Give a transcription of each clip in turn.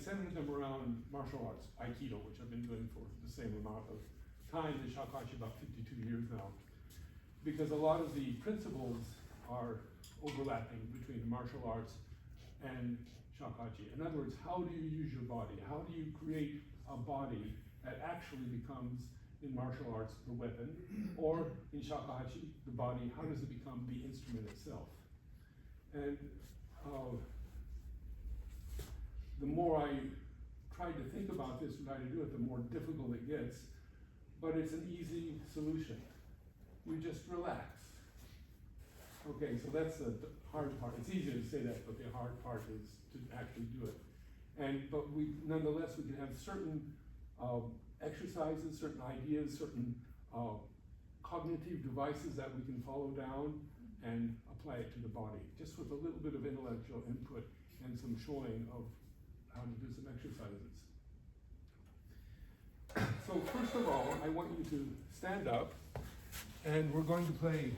centered them around martial arts, Aikido, which I've been doing for the same amount of time as Shakuhachi, about 52 years now. Because a lot of the principles are overlapping between martial arts and Shakuhachi. In other words, how do you use your body? How do you create a body that actually becomes, in martial arts, the weapon? Or in Shakuhachi, the body, how does it become the instrument itself? And the more I try to think about this and try to do it, the more difficult it gets. But it's an easy solution. You just relax. Okay, so that's the hard part. It's easier to say that, but the hard part is to actually do it. But nonetheless, we can have certain exercises, certain ideas, certain cognitive devices that we can follow down and apply it to the body, just with a little bit of intellectual input and some showing of how to do some exercises. So first of all, I want you to stand up, and we're going to play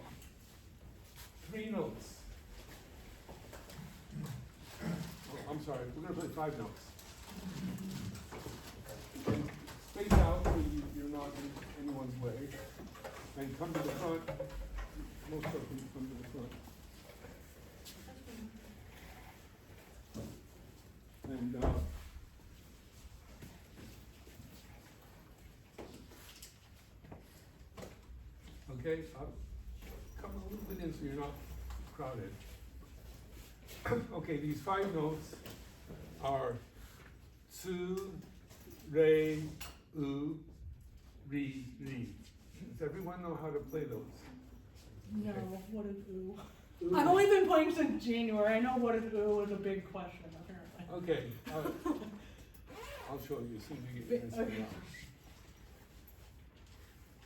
3 notes. Oh, I'm sorry, we're going to play 5 notes. And space out so you're not in anyone's way. And come to the front. Most of them come to the front. And okay, come a little bit in so you're not crowded. Okay, these 5 notes are su, re, u, ri, ri. Does everyone know how to play those? No, Okay. what is ooh? I've only been playing since January. I know what is ooh is a big question, apparently. Okay, I'll show you as soon as we get this thing out.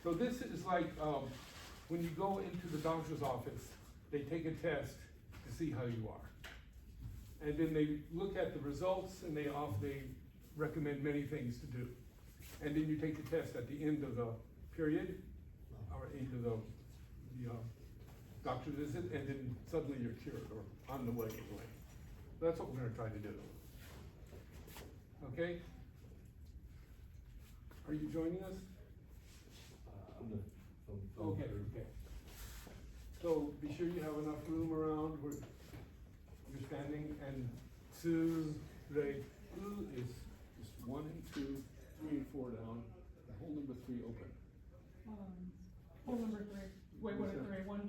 So this is like when you go into the doctor's office, they take a test to see how you are. And then they look at the results and they recommend many things to do. And then you take the test at the end of the period, or end of the doctor's visit, and then suddenly you're cured, or on the way anyway. That's what we're gonna try to do. Okay? Are you joining us? Okay, okay. So be sure you have enough room around where you're standing, and su, re, u is just 1 and 2, 3 and 4 down, and hold number 3 open. Hold number 3. Wait, what is 3? 1,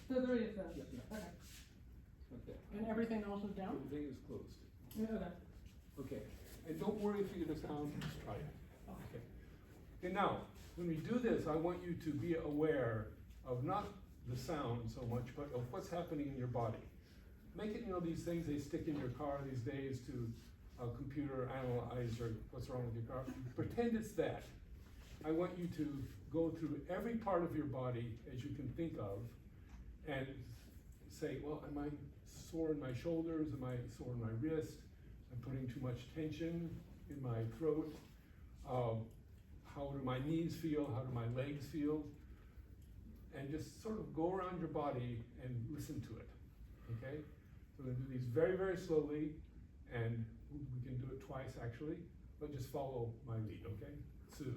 2. So 3 is that. Yeah, yeah. Okay. Okay. And everything else is down? Everything is closed. Yeah, okay. Okay. And don't worry if you get a sound, just try it. Okay. Okay, now, when we do this, I want you to be aware of not the sound so much, but of what's happening in your body. Make it, these things they stick in your car these days to a computer analyze what's wrong with your car. Pretend it's that. I want you to go through every part of your body as you can think of and say, well, am I sore in my shoulders? Am I sore in my wrist? I'm putting too much tension in my throat. How do my knees feel? How do my legs feel? And just sort of go around your body and listen to it, okay? So we're gonna do these very, very slowly, and we can do it twice actually, but just follow my lead, okay? Su.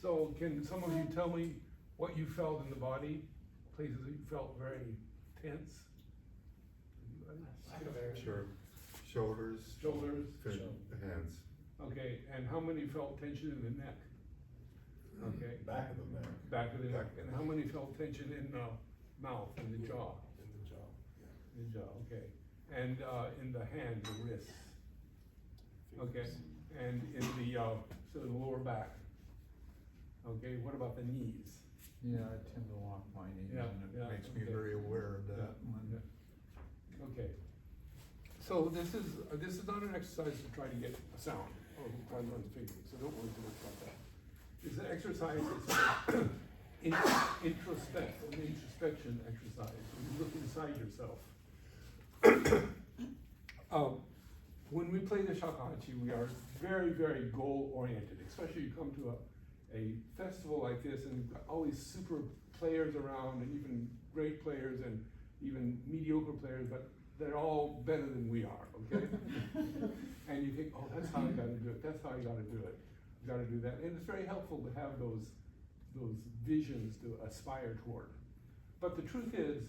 So can some of you tell me what you felt in the body? Places that you felt very tense? Anybody? Sure. Shoulders. Shoulders? Hands. Okay, and how many felt tension in the neck? Okay. Back of the neck. Back of the neck. And how many felt tension in the mouth, in the jaw? In the jaw, yeah. In the jaw, okay. And in the hand, the wrists? Okay. And in the, so the lower back? Okay, what about the knees? Yeah, I tend to lock my knees, Yeah, and it yeah, makes me okay. very aware of that. Yeah, yeah. Okay. So this is not an exercise to try to get a sound or try to learn figuring, so don't worry too much about that. It's an exercise, it's an introspection exercise. You look inside yourself. When we play the shakuhachi, we are very, very goal oriented, especially you come to a festival like this and you've got all these super players around and even great players and even mediocre players, but they're all better than we are, okay? And you think, oh, that's how you gotta do it, that's how you gotta do it. You gotta do that, and it's very helpful to have those visions to aspire toward. But the truth is,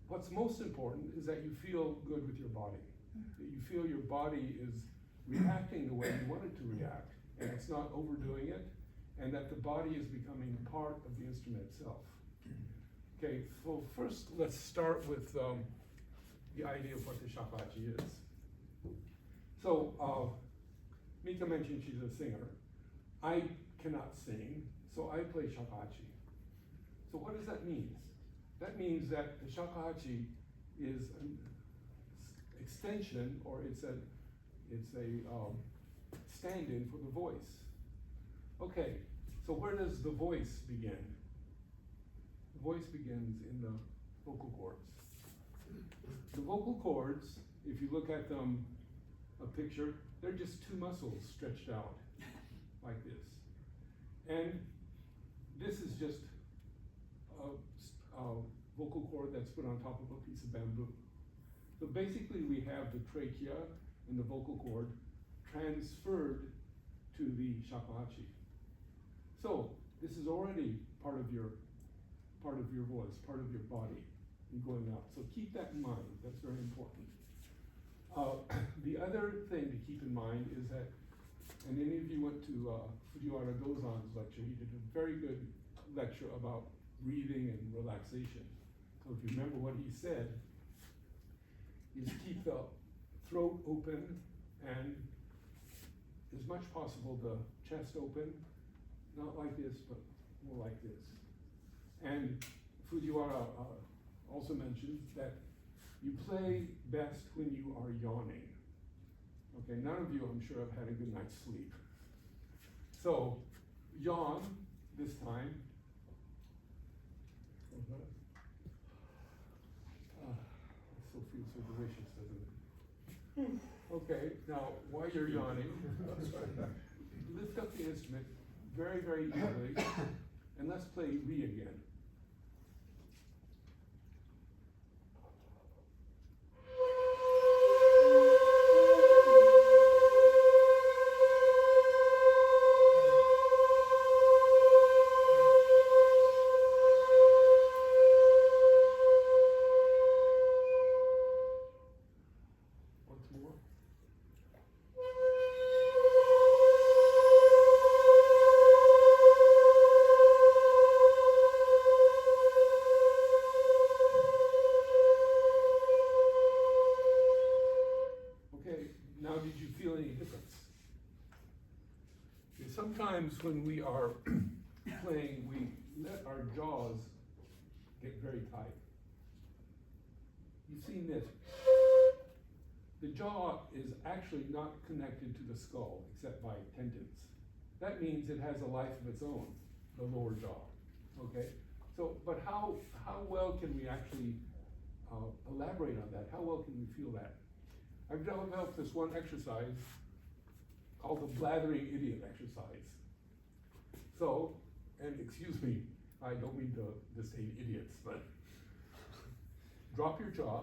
what's most important is that you feel good with your body. That you feel your body is reacting the way you want it to react, and it's not overdoing it, and that the body is becoming part of the instrument itself. Okay, so first let's start with the idea of what the shakuhachi is. So, Mika mentioned she's a singer. I cannot sing, so I play shakuhachi. So what does that mean? That means that the shakuhachi is an extension, or it's a stand-in for the voice. Okay, so where does the voice begin? The voice begins in the vocal cords. The vocal cords, if you look at them, a picture, they're just two muscles stretched out like this. And this is just a vocal cord that's put on top of a piece of bamboo. So basically we have the trachea and the vocal cord transferred to the shakuhachi. So this is already part of your voice, part of your body going out. So keep that in mind, that's very important. The other thing to keep in mind is that, and any of you went to Fujiwara Gozan's lecture, he did a very good lecture about breathing and relaxation. So if you remember what he said, is keep the throat open and as much possible the chest open, not like this, but more like this. And Fujiwara also mentions that you play best when you are yawning. Okay, none of you, I'm sure, have had a good night's sleep. So, yawn this time. It still feels so delicious, doesn't it? Okay, now, while you're yawning, lift up the instrument very, very easily, and let's play Re again. Sometimes when we are playing, we let our jaws get very tight. You've seen this. The jaw is actually not connected to the skull except by tendons. That means it has a life of its own, the lower jaw. Okay? So, but how well can we actually elaborate on that? How well can we feel that? I've developed this one exercise called the blathering idiot exercise. So, and excuse me, I don't mean to say idiots, but drop your jaw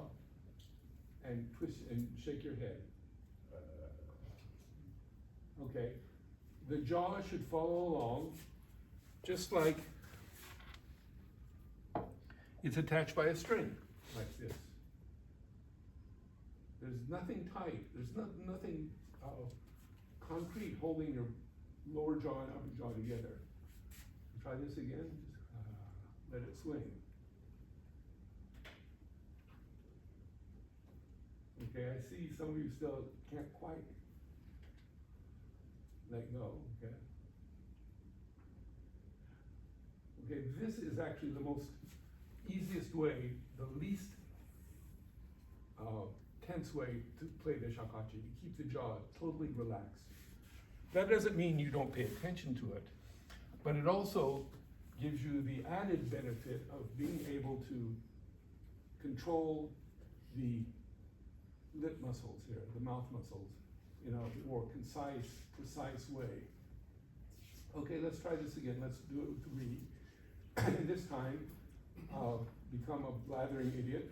and twist and shake your head. Okay, the jaw should follow along, just like it's attached by a string, like this. There's nothing tight, there's nothing concrete holding your lower jaw and upper jaw together. Try this again, just let it swing. Okay, I see some of you still can't quite let go, okay? Okay, this is actually the most easiest way, the least tense way to play the shakuhachi, to keep the jaw totally relaxed. That doesn't mean you don't pay attention to it, but it also gives you the added benefit of being able to control the lip muscles here, the mouth muscles, in a more concise, precise way. Okay, let's try this again. Let's do it with 3. And this time, become a blathering idiot.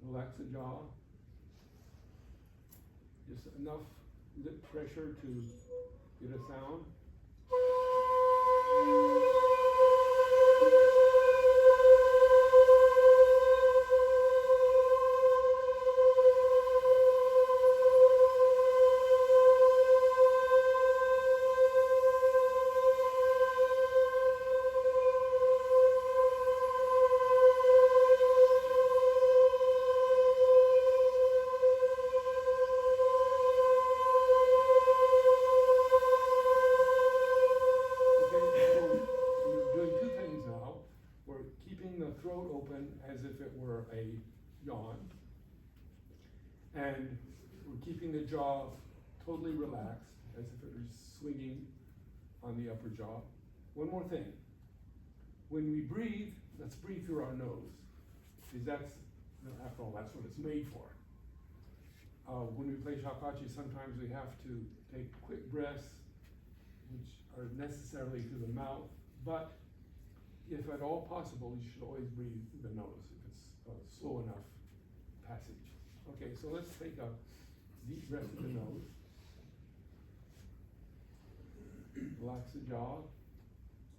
Relax the jaw. Just enough lip pressure to get a sound. Throat open as if it were a yawn, and we're keeping the jaw totally relaxed as if it was swinging on the upper jaw. One more thing, when we breathe, let's breathe through our nose, because after all, that's what it's made for. When we play shakuhachi, sometimes we have to take quick breaths, which are necessarily through the mouth, but if at all possible, you should always breathe through the nose if it's a slow enough passage. Okay, so let's take a deep breath through the nose. Relax the jaw,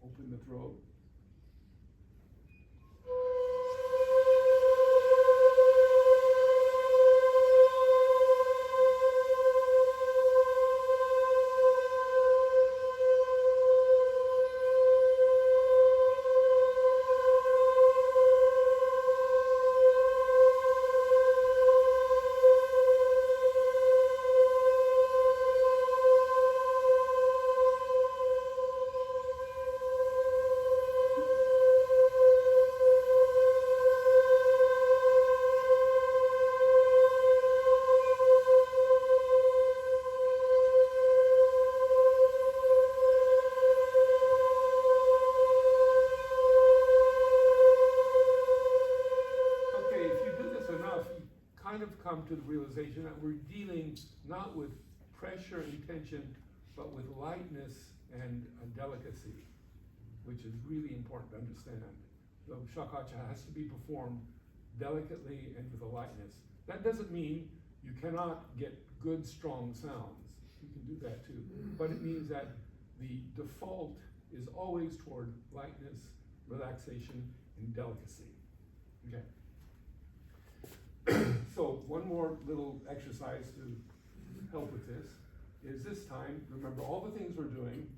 open the throat. Come to the realization that we're dealing not with pressure and tension, but with lightness and delicacy, which is really important to understand. The shakuhachi has to be performed delicately and with a lightness. That doesn't mean you cannot get good, strong sounds. You can do that too. But it means that the default is always toward lightness, relaxation, and delicacy. Okay. So one more little exercise to help with this is this time, remember all the things we're doing,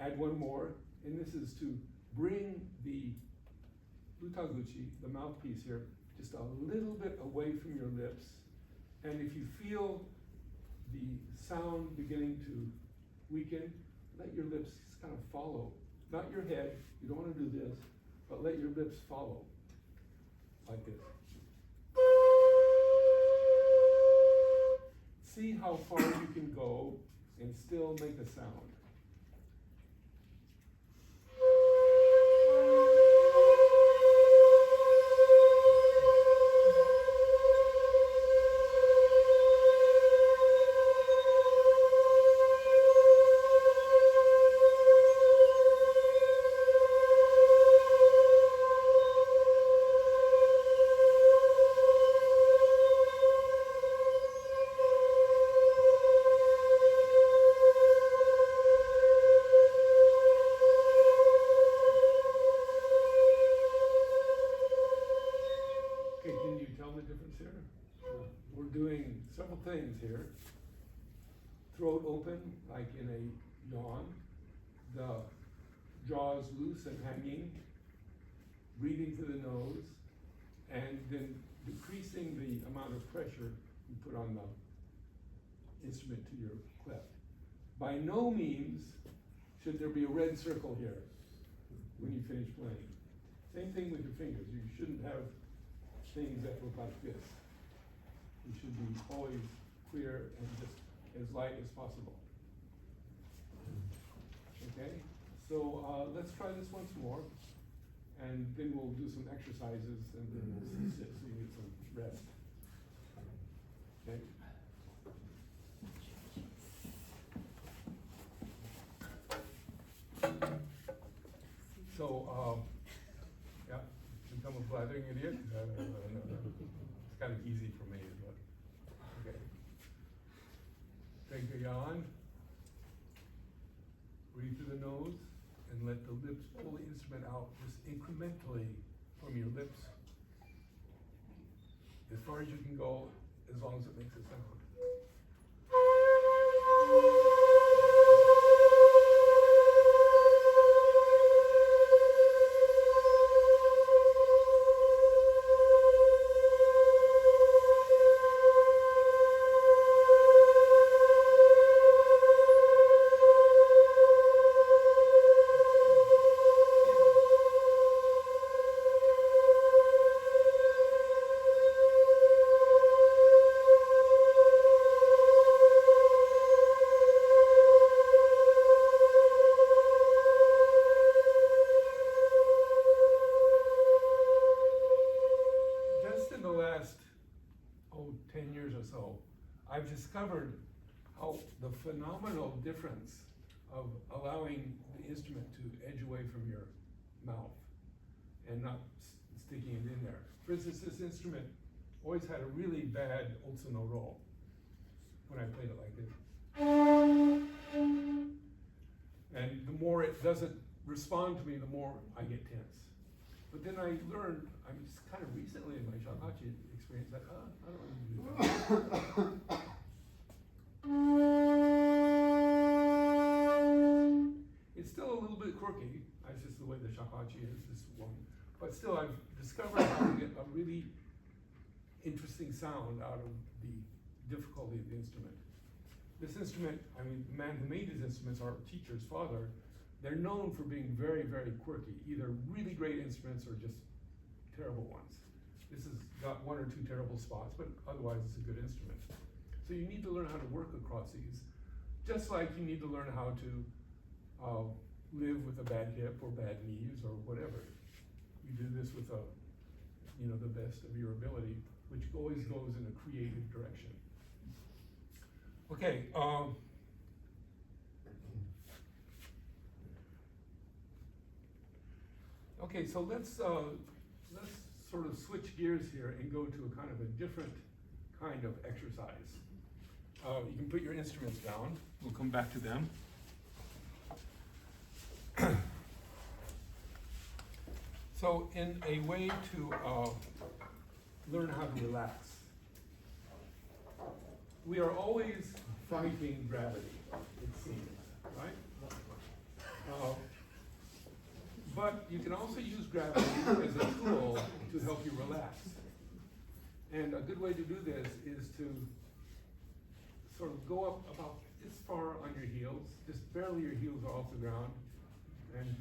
add one more, and this is to bring the utaguchi, the mouthpiece here, just a little bit away from your lips. And if you feel the sound beginning to weaken, let your lips just kind of follow. Not your head, you don't want to do this, but let your lips follow, like this. See how far you can go and still make a sound. doing several things here. Throat open, like in a yawn. The jaws loose and hanging. Breathing through the nose. And then decreasing the amount of pressure you put on the instrument to your cleft. By no means should there be a red circle here when you finish playing. Same thing with your fingers. You shouldn't have things that look like this. You should be always clear and just as light as possible. Okay, so let's try this once more, and then we'll do some exercises, and then we'll cease it so you get some rest. Okay. So, yeah, become a blathering idiot. It's kind of easy for me, but okay. Take a yawn. Breathe through the nose and let the lips pull the instrument out just incrementally from your lips. As far as you can go, as long as it makes a sound. I've discovered how the phenomenal difference of allowing the instrument to edge away from your mouth and not sticking it in there. For instance, this instrument always had a really bad ultimo roll when I played it like this. And the more it doesn't respond to me, the more I get tense. But then I learned, I'm just kind of recently in my Shakuhachi experience, that I don't want to do that. It's still a little bit quirky. That's just the way the Shakuhachi is, this one. But still, I've discovered how to get a really interesting sound out of the difficulty of the instrument. This instrument, I mean, the man who made these instruments, our teacher's father, they're known for being very, very quirky, either really great instruments or just terrible ones. This has got one or two terrible spots, but otherwise it's a good instrument. So you need to learn how to work across these, just like you need to learn how to live with a bad hip or bad knees or whatever. You do this with the best of your ability, which always goes in a creative direction. Okay. Okay, so let's sort of switch gears here and go to a kind of a different kind of exercise. You can put your instruments down. We'll come back to them. So in a way to learn how to relax, we are always fighting gravity, it seems, right? But you can also use gravity as a tool to help you relax. And a good way to do this is to sort of go up about this far on your heels, just barely your heels are off the ground, and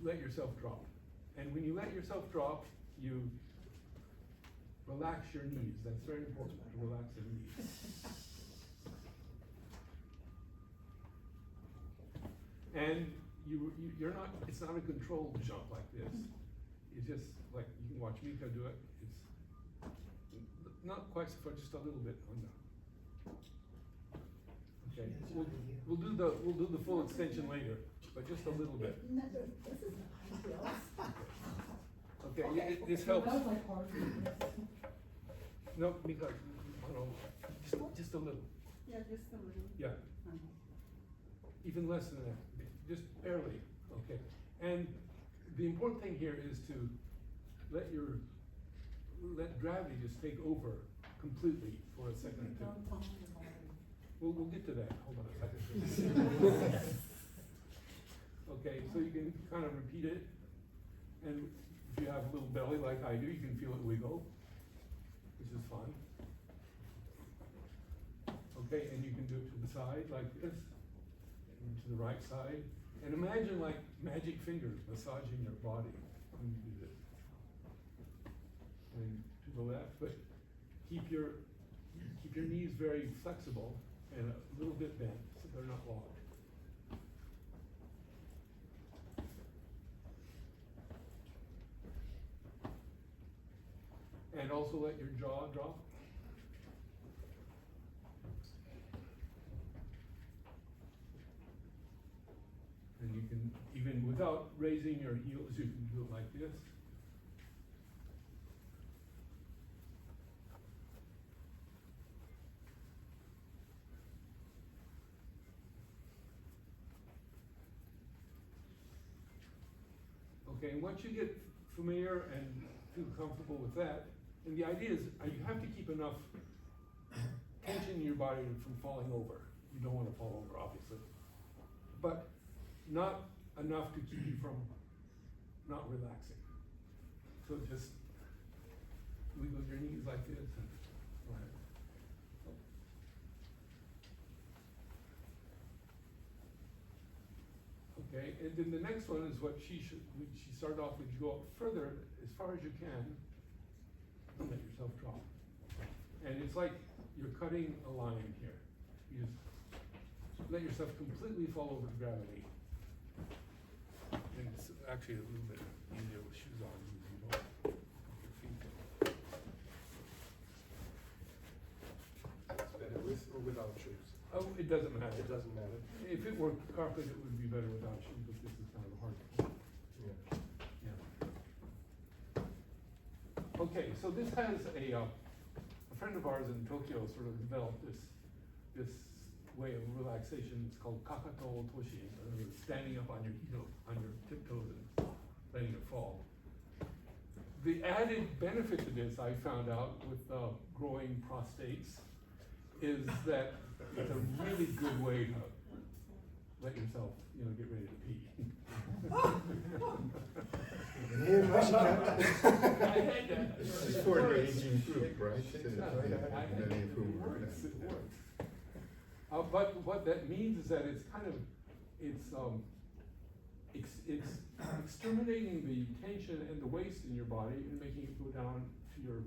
let yourself drop. And when you let yourself drop, you relax your knees. That's very important, to relax your knees. And you're not, it's not a controlled jump like this. It's just like, you can watch Mika do it. It's not quite so far, just a little bit on the, okay. We'll do the full extension later, but just a little bit. This is not Okay, this helps. That was like hard. No, Mika, just a little. Yeah, just a little. Yeah. Even less than that, just barely, okay. And the important thing here is to let gravity just take over completely for a second or two. Don't tell me about it. We'll get to that, hold on a second. Okay, so you can kind of repeat it, and if you have a little belly like I do, you can feel it wiggle, which is fun. Okay, and you can do it to the side like this, and to the right side, and imagine like magic fingers massaging your body when you do this. And to the left, but keep your knees very flexible and a little bit bent, so they're not locked. And also let your jaw drop. And you can, even without raising your heels, you can do it like this. Okay, and once you get familiar and feel comfortable with that, and the idea is you have to keep enough tension in your body from falling over. You don't want to fall over, obviously. But not enough to keep you from not relaxing. So just wiggle your knees like this and go ahead. Okay, and then the next one is what she started off with. You go up further as far as you can and let yourself drop. And it's like you're cutting a line here. You just let yourself completely fall over to gravity. And it's actually a little bit easier with shoes on because you don't put your feet in. It's better with or without shoes? Oh, it doesn't matter. It doesn't matter. If it were carpet, it would be better without shoes, but this is kind of a hard point. Yeah. Yeah. Okay, so this has a friend of ours in Tokyo sort of developed this way of relaxation. It's called kakato toshi, in other words, standing up on your tiptoes and letting it fall. The added benefit to this, I found out with growing prostates, is that it's a really good way to let yourself, get ready to pee. I had that. It's for an aging group, right? Many of whom It are works, that. it works. But what that means is that it's exterminating the tension and the waste in your body and making it go down to your,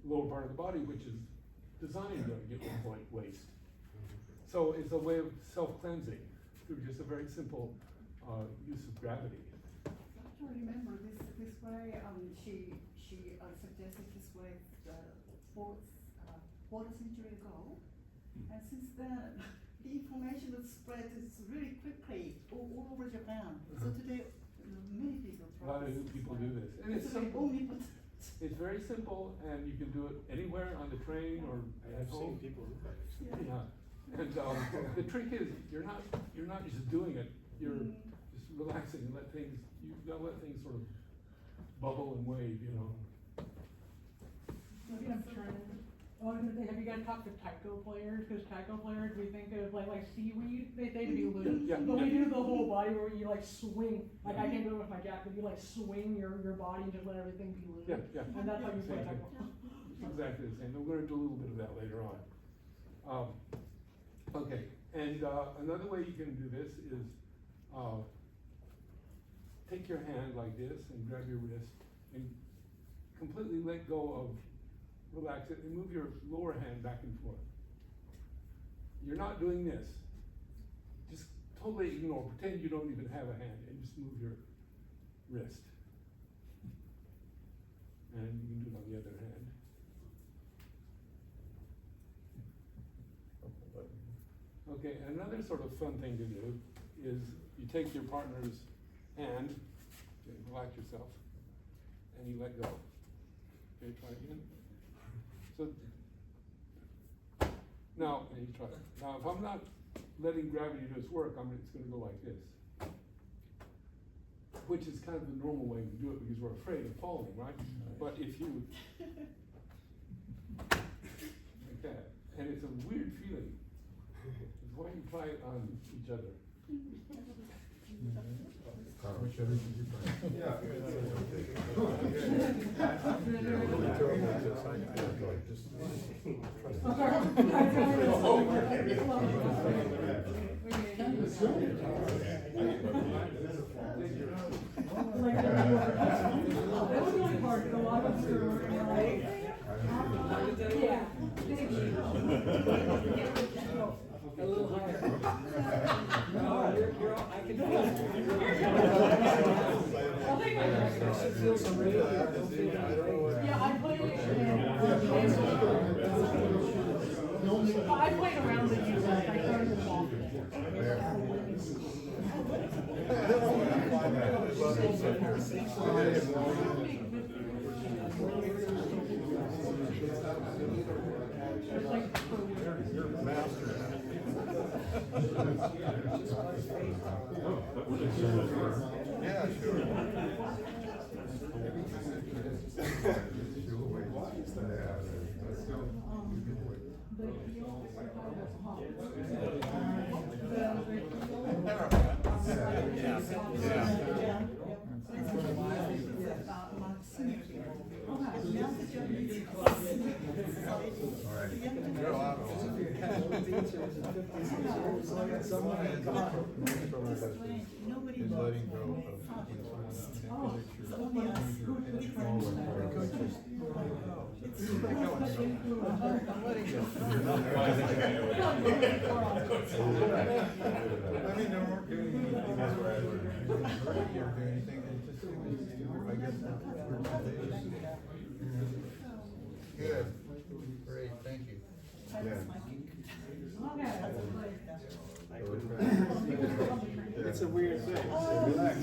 lower part of the body, which is designed to get rid of waste. So it's a way of self-cleansing through just a very simple use of gravity. I remember this way, she suggested this way, quarter century ago. And since then, the information that spread is really quickly all over Japan. So today, many people A lot of this people way. do this, and it's very simple. omnipotent. It's very simple, and you can do it anywhere on the train or at I've seen home. people do that. Yeah, and the trick is you're not just doing it. You're just relaxing and let things. You gotta let things sort of bubble and wave. Maybe I'm trying. Oh, have you guys talked to taiko players? Because taiko players, we think of like seaweed. They do loose, Yeah, but we yeah. do the whole body where you like swing. Like I can't do it with my jacket. You like swing your body and just let everything be loose. Yeah, yeah. And that's how you play Same thing. taiko. It's exactly the same. We're going to do a little bit of that later on. Okay, and another way you can do this is take your hand like this and grab your wrist and completely let go of, relax it, and move your lower hand back and forth. You're not doing this. Just totally ignore, pretend you don't even have a hand, and just move your wrist. And you can do it on the other hand. Okay, another sort of fun thing to do is you take your partner's hand, okay, relax yourself, and you let go. Okay, try again. So, now, and you try it. Now, if I'm not letting gravity do its work, it's gonna go like this. Which is kind of the normal way we do it because we're afraid of falling, right? But if you and it's a weird feeling. It's why you try it on each other. Which other did you find? Yeah. That was really hard, because a lot of us were like, yeah. A little higher. No, you're all, I can feel it. I'll take my Feel some rhythm. Yeah, I played it I played around with you, like, I started with golf. Yeah, sure. Nobody Is knows. letting go of I mean, they weren't doing anything that's right or doing anything, it just, I guess, good, great, thank you. It's a weird thing. Relax.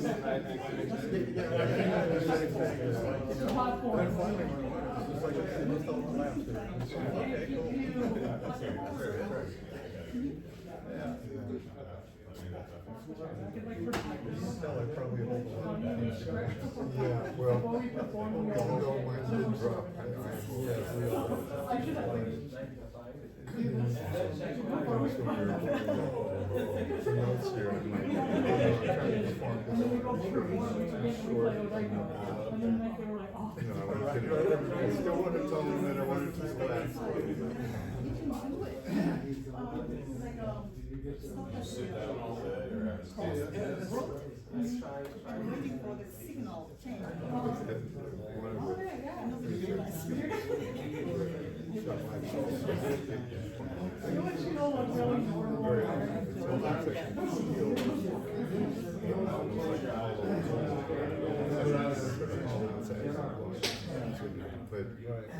Yeah, well, although mine did drop, notes here, I'm like, trying to form you know, I still want to tell them that I wanted to relax. Waiting for the signal change. But, yeah.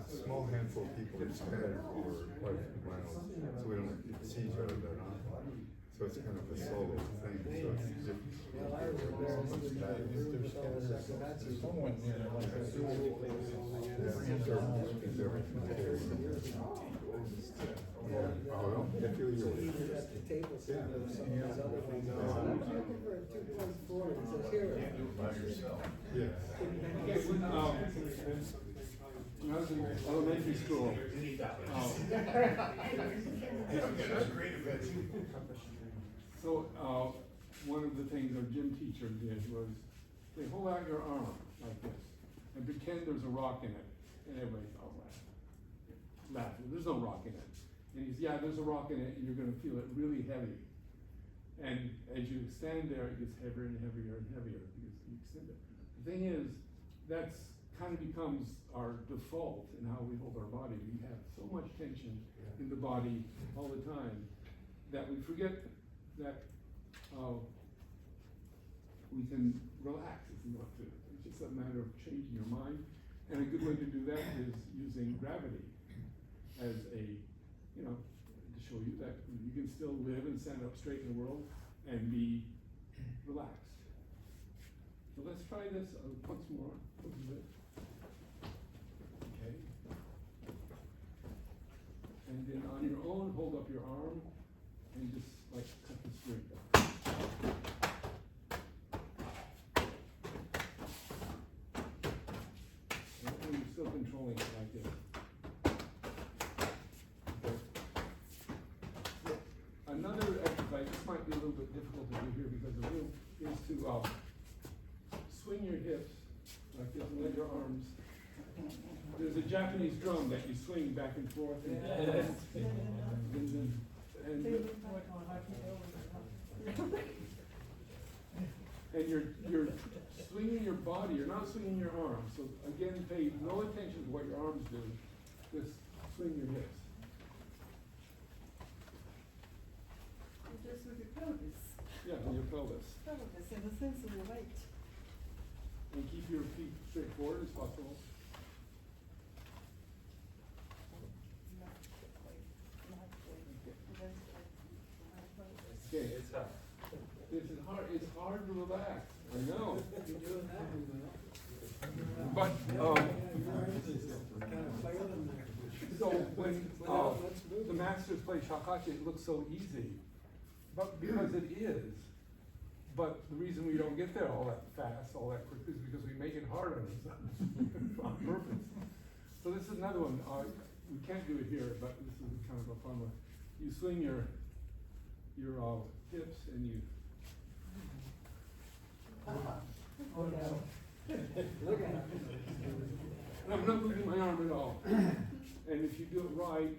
Small handful of people in Japan for quite a few miles, so we don't see each other that often. So it's kind of a solo thing, so it's different. Well, I feel yours. Yeah. When I was in elementary school, one of the things our gym teacher did was they hold out your arm like this and pretend there's a rock in it, and everybody's all laughing. There's no rock in it. And he's, yeah, there's a rock in it, and you're going to feel it really heavy. And as you stand there, it gets heavier and heavier and heavier because you extend it. The thing is, that's kind of becomes our default in how we hold our body. We have so much tension in the body all the time that we forget that we can relax if we want to. It's just a matter of changing your mind. And a good way to do that is using gravity as a, to show you that you can still live and stand up straight in the world and be relaxed. So let's try this once more. A little bit. Okay. And And then on your own, hold up your arm and just like cut the string. And you're still controlling it like this. Okay. Another exercise, this might be a little bit difficult to do here because of you, is to swing your hips like this and let your arms. There's a Japanese drum that you swing back and forth. And, and you're swinging your body, you're not swinging your arms. So again, pay no attention to what your arms do. Just swing your hips. Just with your pelvis. Yeah, and your pelvis. Pelvis in the sense of the weight. And keep your feet straight forward as possible. Okay, It's tough. this is hard. It's hard to relax. I know. You're doing that one, But kind of flailing there. so when Let's move. the masters play Shakuhachi, it looks so easy, but because it is. But the reason we don't get there all that fast, all that quickly, is because we make it hard on ourselves on purpose. So this is another one. We can't do it here, but this is kind of a fun one. You swing your hips and you. Look at it. And I'm not moving my arm at all. And if you do it right,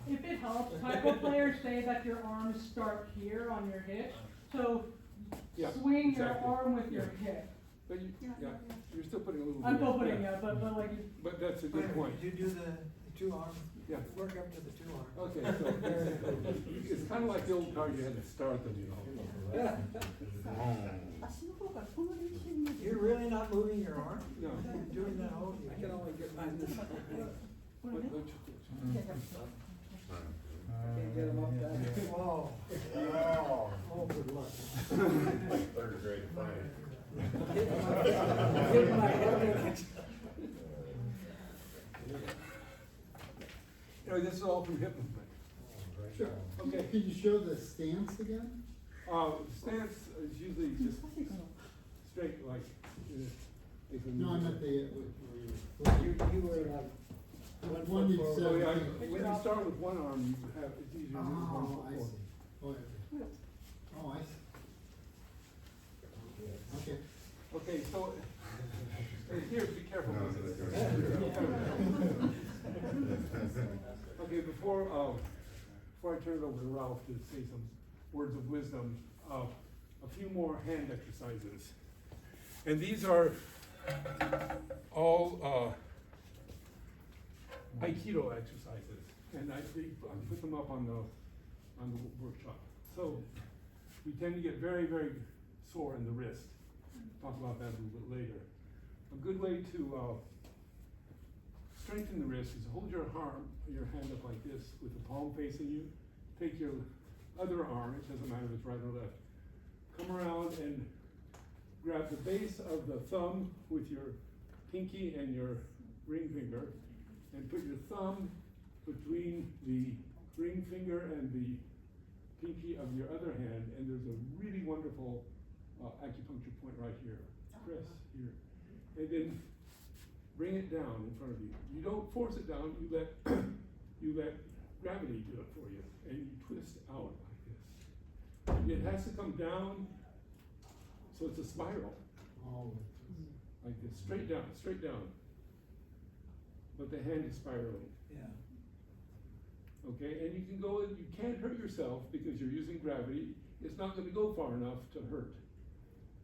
If it helps, taiko players say that your arms start here on your hip, so yeah, swing your exactly. arm with your Yeah. hip. But you, Yeah, yeah, yeah, yeah. you're still putting a little. I'm bit still of- putting yeah. it, but like, But that's a good point. You do the two arm, Yeah. work up to the two arm. Okay, so it's kind of like the old car, you had to start them, you know. Yeah. 足の方からこの練習になる。 You're really not moving your arm? No. You're doing that whole. I can only get mine this.これ What- ね。 what you- Can't get them up that. Oh. Oh, good luck. Third grade fight. Getting my head in it. You know, this is all from hip movement. Sure. Okay. Could you show the stance again? Stance is usually just 難しいかな。 straight like. If we No, I move. meant the, You were like one One foot you forward. said. So yeah, when you start with one arm, you have, it's easier to move one oh, foot I forward. see. Oh, yeah. Oh, I see. Okay. Okay, so, here, be careful. No, with no, this. no. Okay, before I turn it over to Ralph to say some words of wisdom, a few more hand exercises. And these are all Aikido exercises, and I put them up on the workshop. So we tend to get very, very sore in the wrist. Talk about that a little bit later. A good way to strengthen the wrist is hold your hand up like this with the palm facing you. Take your other arm, it doesn't matter if it's right or left. Come around and grab the base of the thumb with your pinky and your ring finger, and put your thumb between the ring finger and the pinky of your other hand, and there's a really wonderful acupuncture point right here. Press here. And then bring it down in front of you. You don't force it down, you let gravity do it for you, and you twist out like this. It has to come down, so it's a spiral. Oh, Like this, straight down, straight down. But the hand is spiraling. Yeah. Okay, and you can go, you can't hurt yourself because you're using gravity. It's not gonna go far enough to hurt.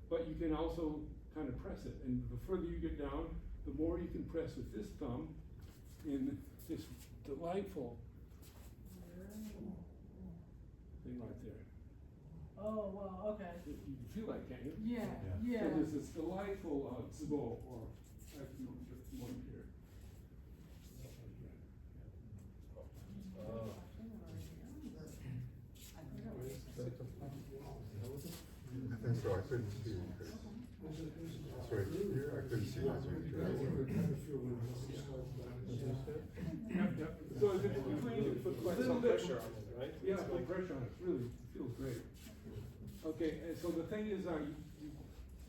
But you can also kind of press it, and the further you get down, the more you can press with this thumb in this delightful thing right there. Oh, wow, okay. You can feel that, can't you? Yeah, Yeah. yeah. So there's this delightful tsubo, or acupuncture point here. I think so, I couldn't see it. It's right here, I couldn't see it. Yep, yep. So if it's between, You put quite a little some bit- pressure on it, right? Yeah, It's put like- pressure on it, really, it feels great. Okay, and so the thing is, you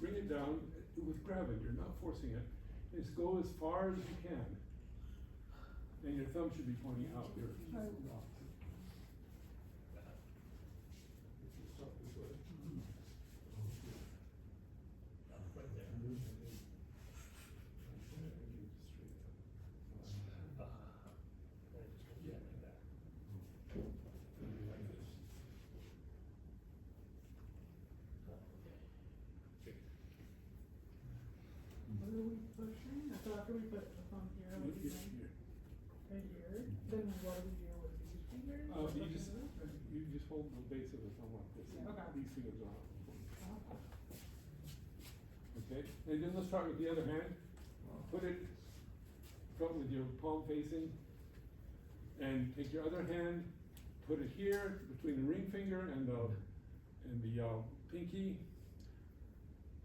bring it down with gravity, you're not forcing it, just go as far as you can. And your thumb should be pointing out here. What are we pushing? So after we put the thumb here, what do you think? Right here, then what do we do with these fingers? You just hold the base of the thumb like this, and Okay. these fingers are. Okay, and then let's start with the other hand. Put it front with your palm facing, and take your other hand, put it here between the ring finger and the pinky.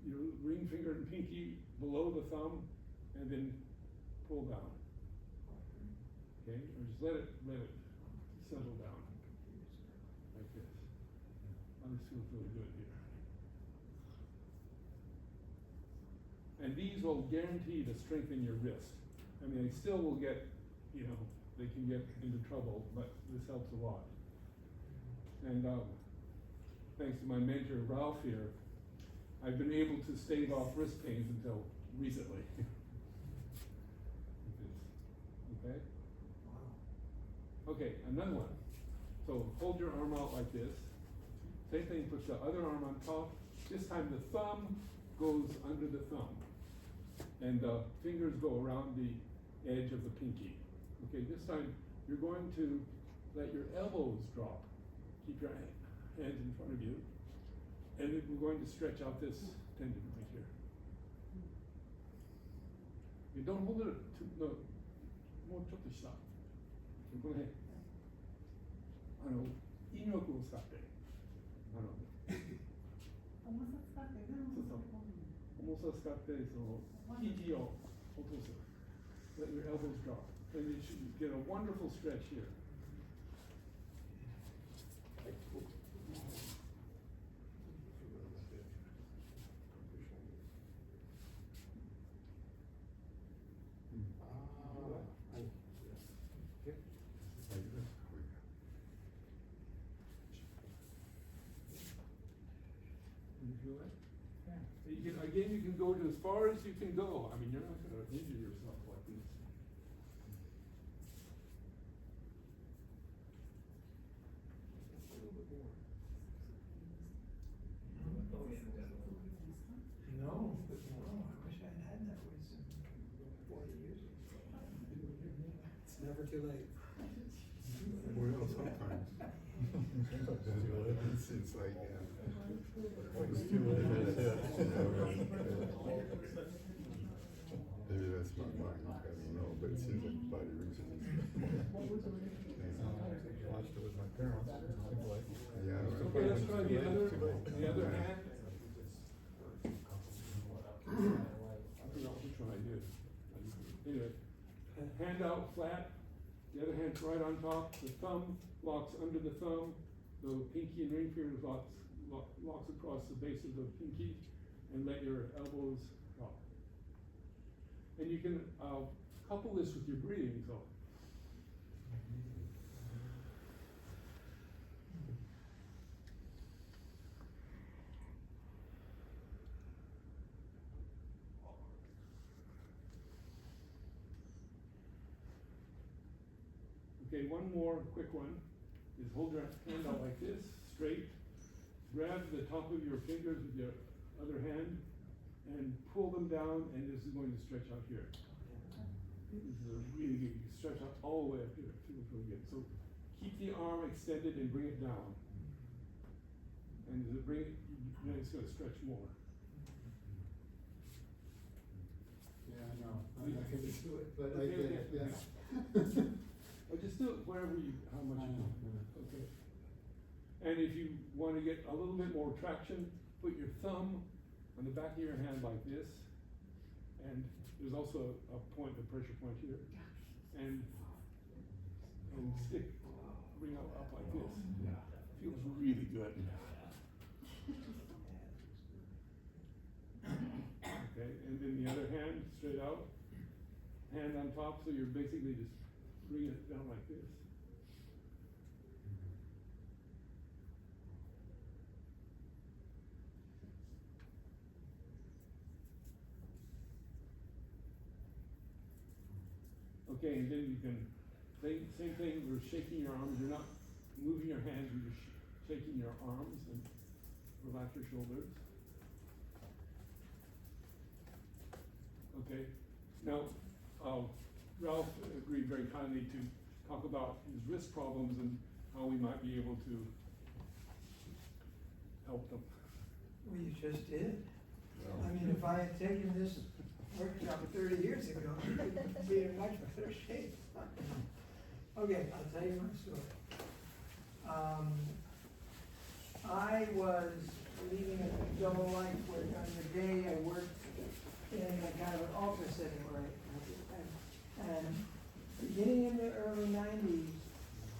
Your ring finger and pinky below the thumb, and then pull down. Okay, or just let it settle down like this. Oh, this feels really good here. And these will guarantee to strengthen your wrist. I mean, they still will get, they can get into trouble, but this helps a lot. And thanks to my mentor Ralph here, I've been able to stave off wrist pains until recently. Okay? Okay, another one. So hold your arm out like this. Same thing, put the other arm on top. This time the thumb goes under the thumb. And the fingers go around the edge of the pinky. Okay, this time you're going to let your elbows drop. Keep your hands in front of you. And then we're going to stretch out this tendon right here. You don't hold it no, more shot. Okay, go ahead. 引力を使って。重さ使ってね。そうそう。重さを使ってその肘を落とす。Let your elbows drop. And you should get a wonderful stretch here. You feel that? Yeah. Again, you can go to as far as you can go. I mean, you're not going to injure yourself like this. No, I wish I'd had that wisdom 40 years ago. It's never too late. Well, sometimes. It's like, it's too late. Maybe that's my mind, I don't know, but it seems like the body reaches. Watched it with my parents. Yeah. Okay, let's try the other hand. I forgot which one I did. Anyway, hand out flat, the other hand's right on top, the thumb locks under the thumb, the pinky and ring finger locks across the base of the pinky, and let your elbows drop. And you can couple this with your breathing, so. Okay, one more quick one is hold your hand out like this, straight. Grab the top of your fingers with your other hand and pull them down, and this is going to stretch out here. This is a really good, you stretch out all the way up here, it feels really good. So keep the arm extended and bring it down. And as it bring it, it's going to stretch more. Yeah, I know. I can just do it, but I Okay, get it, okay. yes. Or just do it wherever how much you want. Okay. And if you want to get a little bit more traction, put your thumb on the back of your hand like this. And there's also a point, a pressure point here. And Feels really good. Okay, and then the other hand, straight out, hand on top, so you're basically just bringing it down like this. Okay, and then you can, same thing, we're shaking your arms, you're not moving your hands, you're just shaking your arms and relax your shoulders. Okay, now, Ralph agreed very kindly to talk about his wrist problems and how we might be able to help them. Well, you just did. I mean, if I had taken this workshop 30 years ago, I would be in much better shape. Okay, I'll tell you my story. I was leading a double life where on the day I worked in a kind of an office setting where and beginning in the early 90s,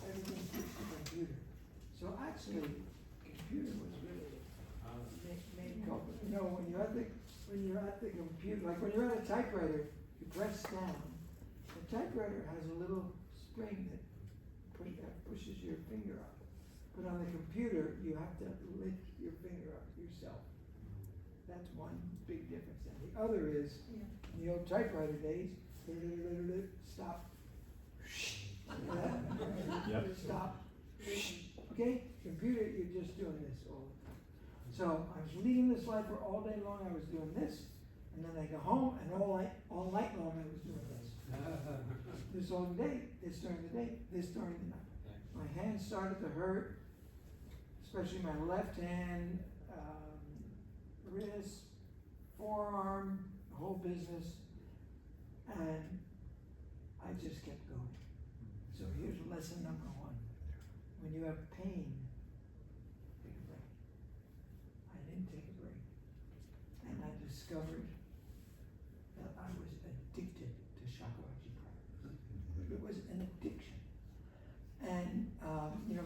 everything switched to computer. So actually, computer was really main culprit. You know, when you're at the computer, like when you're at a typewriter, you press down. The typewriter has a little spring that pushes your finger up. But on the computer, you have to lift your finger up yourself. That's one big difference. And the other is, in the old typewriter days, stop. Yep. Stop. Okay? Computer, you're just doing this all the time. So I was leading this life where all day long I was doing this, and then I go home and all night long I was doing this. This all day, this during the day, this during the night. My hands started to hurt, especially my left hand, wrist, forearm, the whole business, and I just kept going. So here's lesson number one. When you have pain, take a break. I didn't take a break. And I discovered that I was addicted to Shakuhachi practice. It was an addiction. And,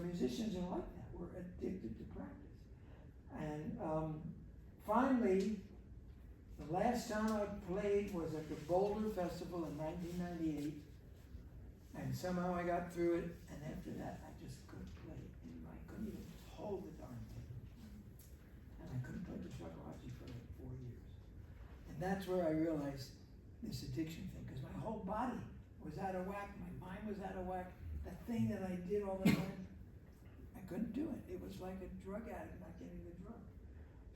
musicians are like that. We're addicted to practice. And finally, the last time I played was at the Boulder Festival in 1998. And somehow I got through it, and after that I just couldn't play it anymore. I couldn't even hold the darn thing. And I couldn't play the Shakuhachi for like 4 years. And that's where I realized this addiction thing, because my whole body was out of whack, my mind was out of whack. That thing that I did all the time, I couldn't do it. It was like a drug addict not getting the drug.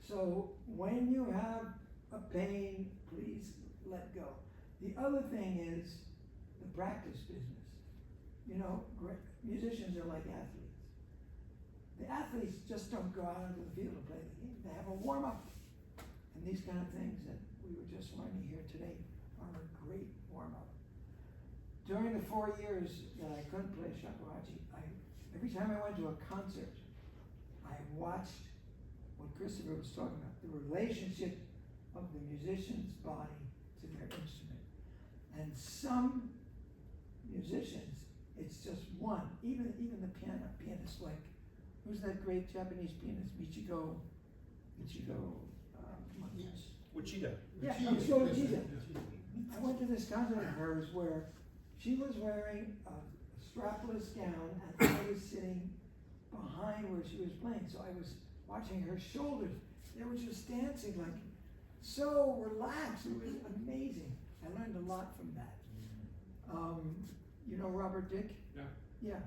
So when you have a pain, please let go. The other thing is the practice business. You know, great musicians are like athletes. The athletes just don't go out into the field and play the game. They have a warm-up. And these kind of things that we were just learning here today are a great warm-up. During the 4 years that I couldn't play Shakuhachi, every time I went to a concert, I watched what Christopher was talking about, the relationship of the musician's body to their instrument. And some musicians, it's just one. Even the pianist, like, who's that great Japanese pianist, Michiko, Uchida. yeah, Michiko Uchida. I went to this concert of hers where she was wearing a strapless gown and I was sitting behind where she was playing. So I was watching her shoulders. They were just dancing like so relaxed. It was amazing. I learned a lot from that. You know Robert Dick? Yeah. Yeah.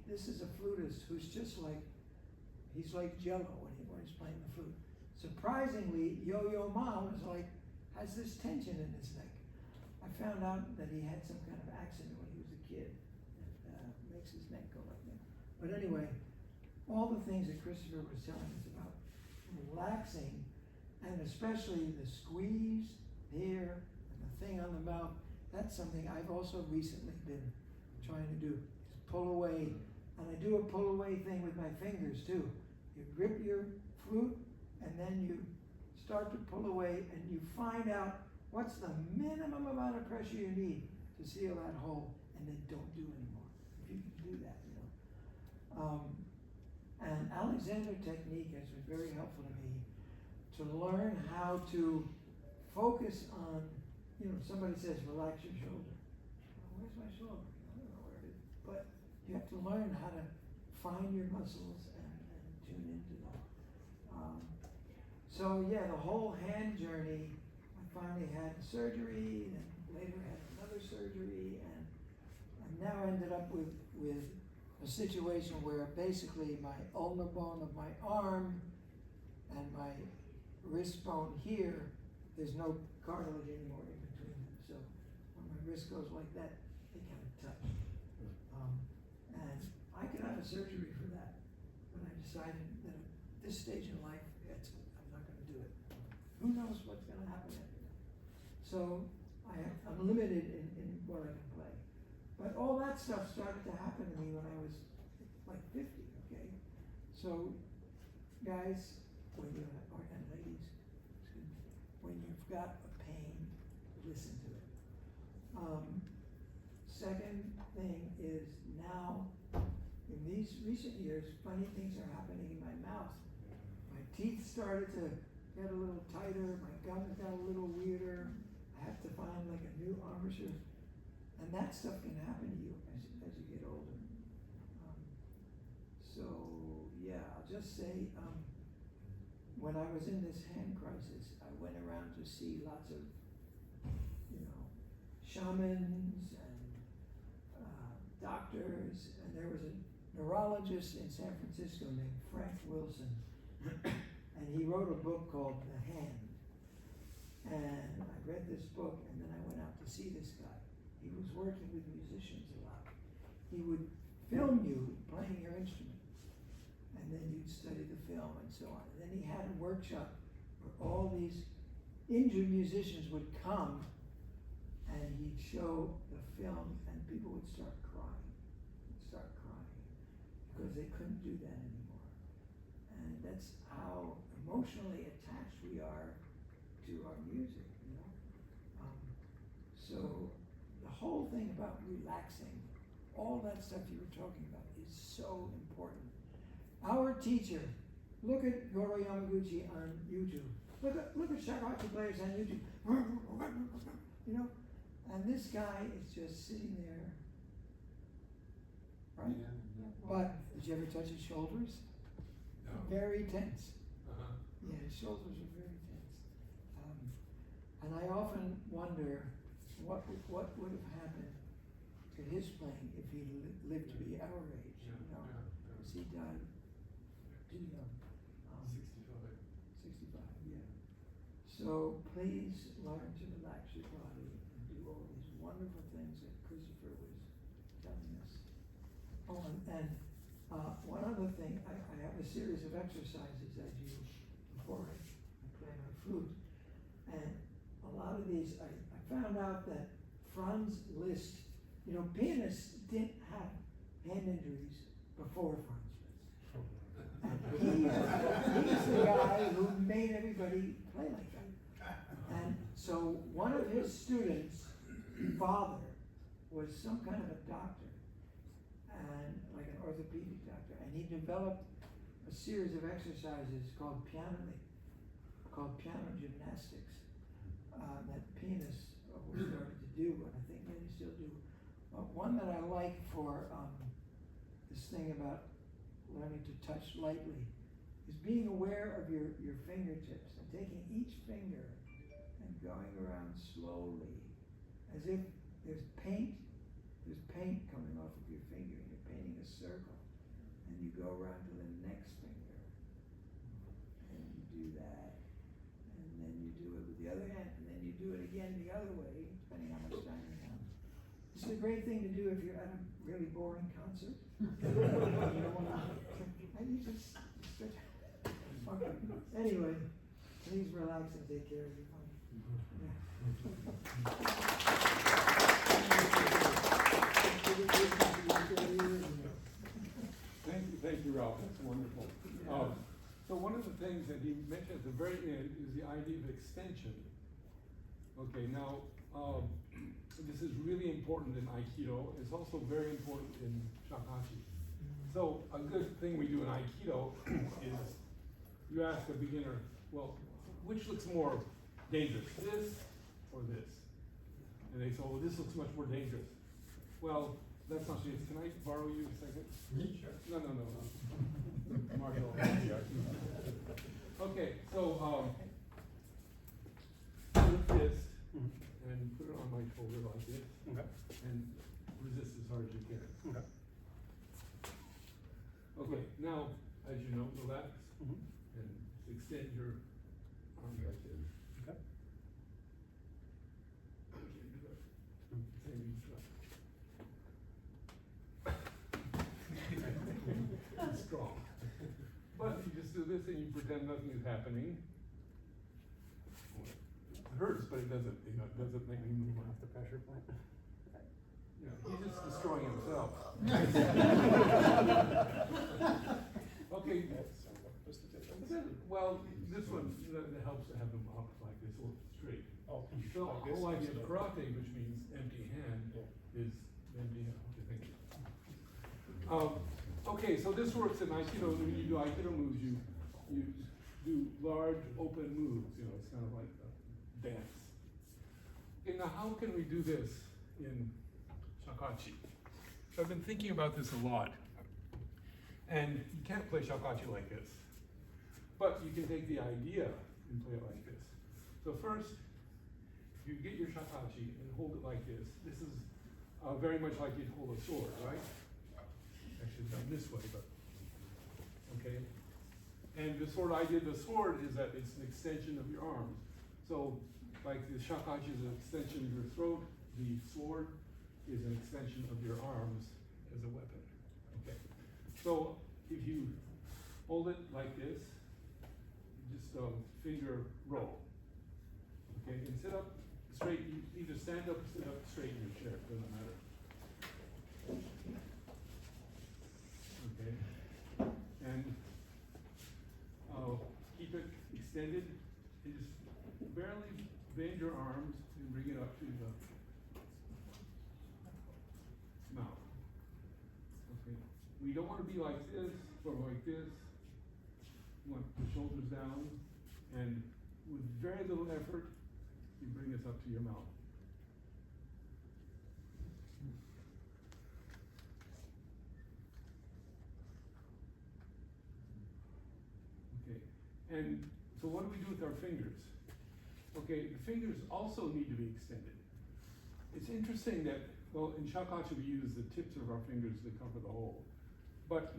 This is a flutist who's just like, he's like Jello when he's playing the flute. Surprisingly, Yo-Yo Ma was like, has this tension in his neck. I found out that he had some kind of accident when he was a kid that makes his neck go like that. But anyway, all the things that Christopher was telling us about relaxing, and especially the squeeze here and the thing on the mouth, that's something I've also recently been trying to do, is pull away. And I do a pull away thing with my fingers too. You grip your flute and then you start to pull away and you find out what's the minimum amount of pressure you need to seal that hole, and then don't do anymore. If you can do that, you know. And Alexander technique has been very helpful to me to learn how to focus on, somebody says, relax your shoulder. Well, where's my shoulder? I don't know where it is. But you have to learn how to find your muscles and tune into them. So yeah, the whole hand journey, I finally had surgery, and later had another surgery, and I now ended up with a situation where basically my ulnar bone of my arm and my wrist bone here, there's no cartilage anymore in between them. So when my wrist goes like that, they kind of touch. And I could have a surgery for that, but I decided that at this stage in life, I'm not going to do it. Who knows what's going to happen after that? So I'm limited in what I can play. But all that stuff started to happen to me when I was like 50, okay? So, guys, and ladies, excuse me, when you've got a pain, listen to it. Second thing is now, in these recent years, funny things are happening in my mouth. My teeth started to get a little tighter, my gums got a little weirder. I have to find like a new embouchure. And that stuff can happen to you as you get older. So yeah, I'll just say, when I was in this hand crisis, I went around to see lots of, shamans and doctors, and there was a neurologist in San Francisco named Frank Wilson, and he wrote a book called The Hand. And I read this book, and then I went out to see this guy. He was working with musicians a lot. He would film you playing your instrument, and then you'd study the film and so on. And then he had a workshop where all these injured musicians would come, and he'd show the film, and people would start crying, because they couldn't do that anymore. And that's how emotionally attached we are to our music, So the whole thing about relaxing, all that stuff you were talking about is so important. Our teacher, look at Goro Yamaguchi on YouTube. Look at Shakuhachi players on YouTube. And this guy is just sitting there, right? Yeah. But did you ever touch his shoulders? No. Very tense. Uh-huh. Yeah, his shoulders are very tense. And I often wonder what would have happened to his playing if he lived to be our age. Because he died too young. 65, yeah. So please learn to relax your body and do all these wonderful things that Christopher was telling us. Oh, and one other thing, I have a series of exercises I do before I play my flute. And a lot of these, I found out that Franz Liszt, pianists didn't have hand injuries before Franz Liszt. And he's the guy who made everybody play like that. And so one of his students' father was some kind of a doctor, and like an orthopedic doctor, and he developed a series of exercises called piano gymnastics that pianists started to do, and I think many still do. One that I like for this thing about learning to touch lightly is being aware of your fingertips and taking each finger and going around slowly as if there's paint coming off of your finger and you're painting a circle, and you go around to the next finger and you do that, and then you do it with the other hand, and then you do it again the other way, depending how much time you have. This is a great thing to do if you're at a really boring concert. You don't want to, and you just stretch. Okay. Anyway, please relax and take care of your body. Thank you, Ralph. That's wonderful. So one of the things that he mentioned at the very end is the idea of extension. Okay, now this is really important in Aikido. It's also very important in Shakuhachi. So a good thing we do in Aikido is you ask a beginner, well, which looks more dangerous, this or this? And they say, oh, this looks much more dangerous. Well, that's not the case. Can I borrow you a second? Sure. No. Mario. Okay, so, put a fist and put it on my shoulder like this. Okay. And resist as hard as you can. Okay. Okay, now, as you know, relax Mhm. and extend your arm like this. Okay. Okay, do that. Same each one. It's strong. But if you just do this and you pretend nothing is happening, it hurts, but it doesn't, it doesn't make me move Off the pressure point. Yeah, he's just destroying himself. Okay, well, this one, that helps to have them up like this, or straight. Oh, So, like this, whole idea of instead of- karate, which means empty hand, Yeah. is empty hand, what do you think? Okay, so this works in Aikido. When you do Aikido moves, you do large open moves, you know, it's kind of like a dance. Okay, now how can we do this in Shakuhachi? So I've been thinking about this a lot. And you can't play Shakuhachi like this. But you can take the idea and play it like this. So first, you get your Shakuhachi and hold it like this. This is very much like you'd hold a sword, right? Actually done this way, but, okay? And the sword idea of the sword is that it's an extension of your arms. So, like the Shakuhachi is an extension of your throat, the sword is an extension of your arms as a weapon, okay? So, if you hold it like this, just finger roll, okay? And sit up straight, you either stand up or sit up straight in your chair, it doesn't matter. Okay, and keep it extended, and just barely bend your arms and bring it up to the mouth. Okay, we don't want to be like this or like this. You want the shoulders down, and with very little effort, you bring this up to your mouth. Okay, and so what do we do with our fingers? Okay, the fingers also need to be extended. It's interesting that, well, in Shakuhachi we use the tips of our fingers to cover the whole. But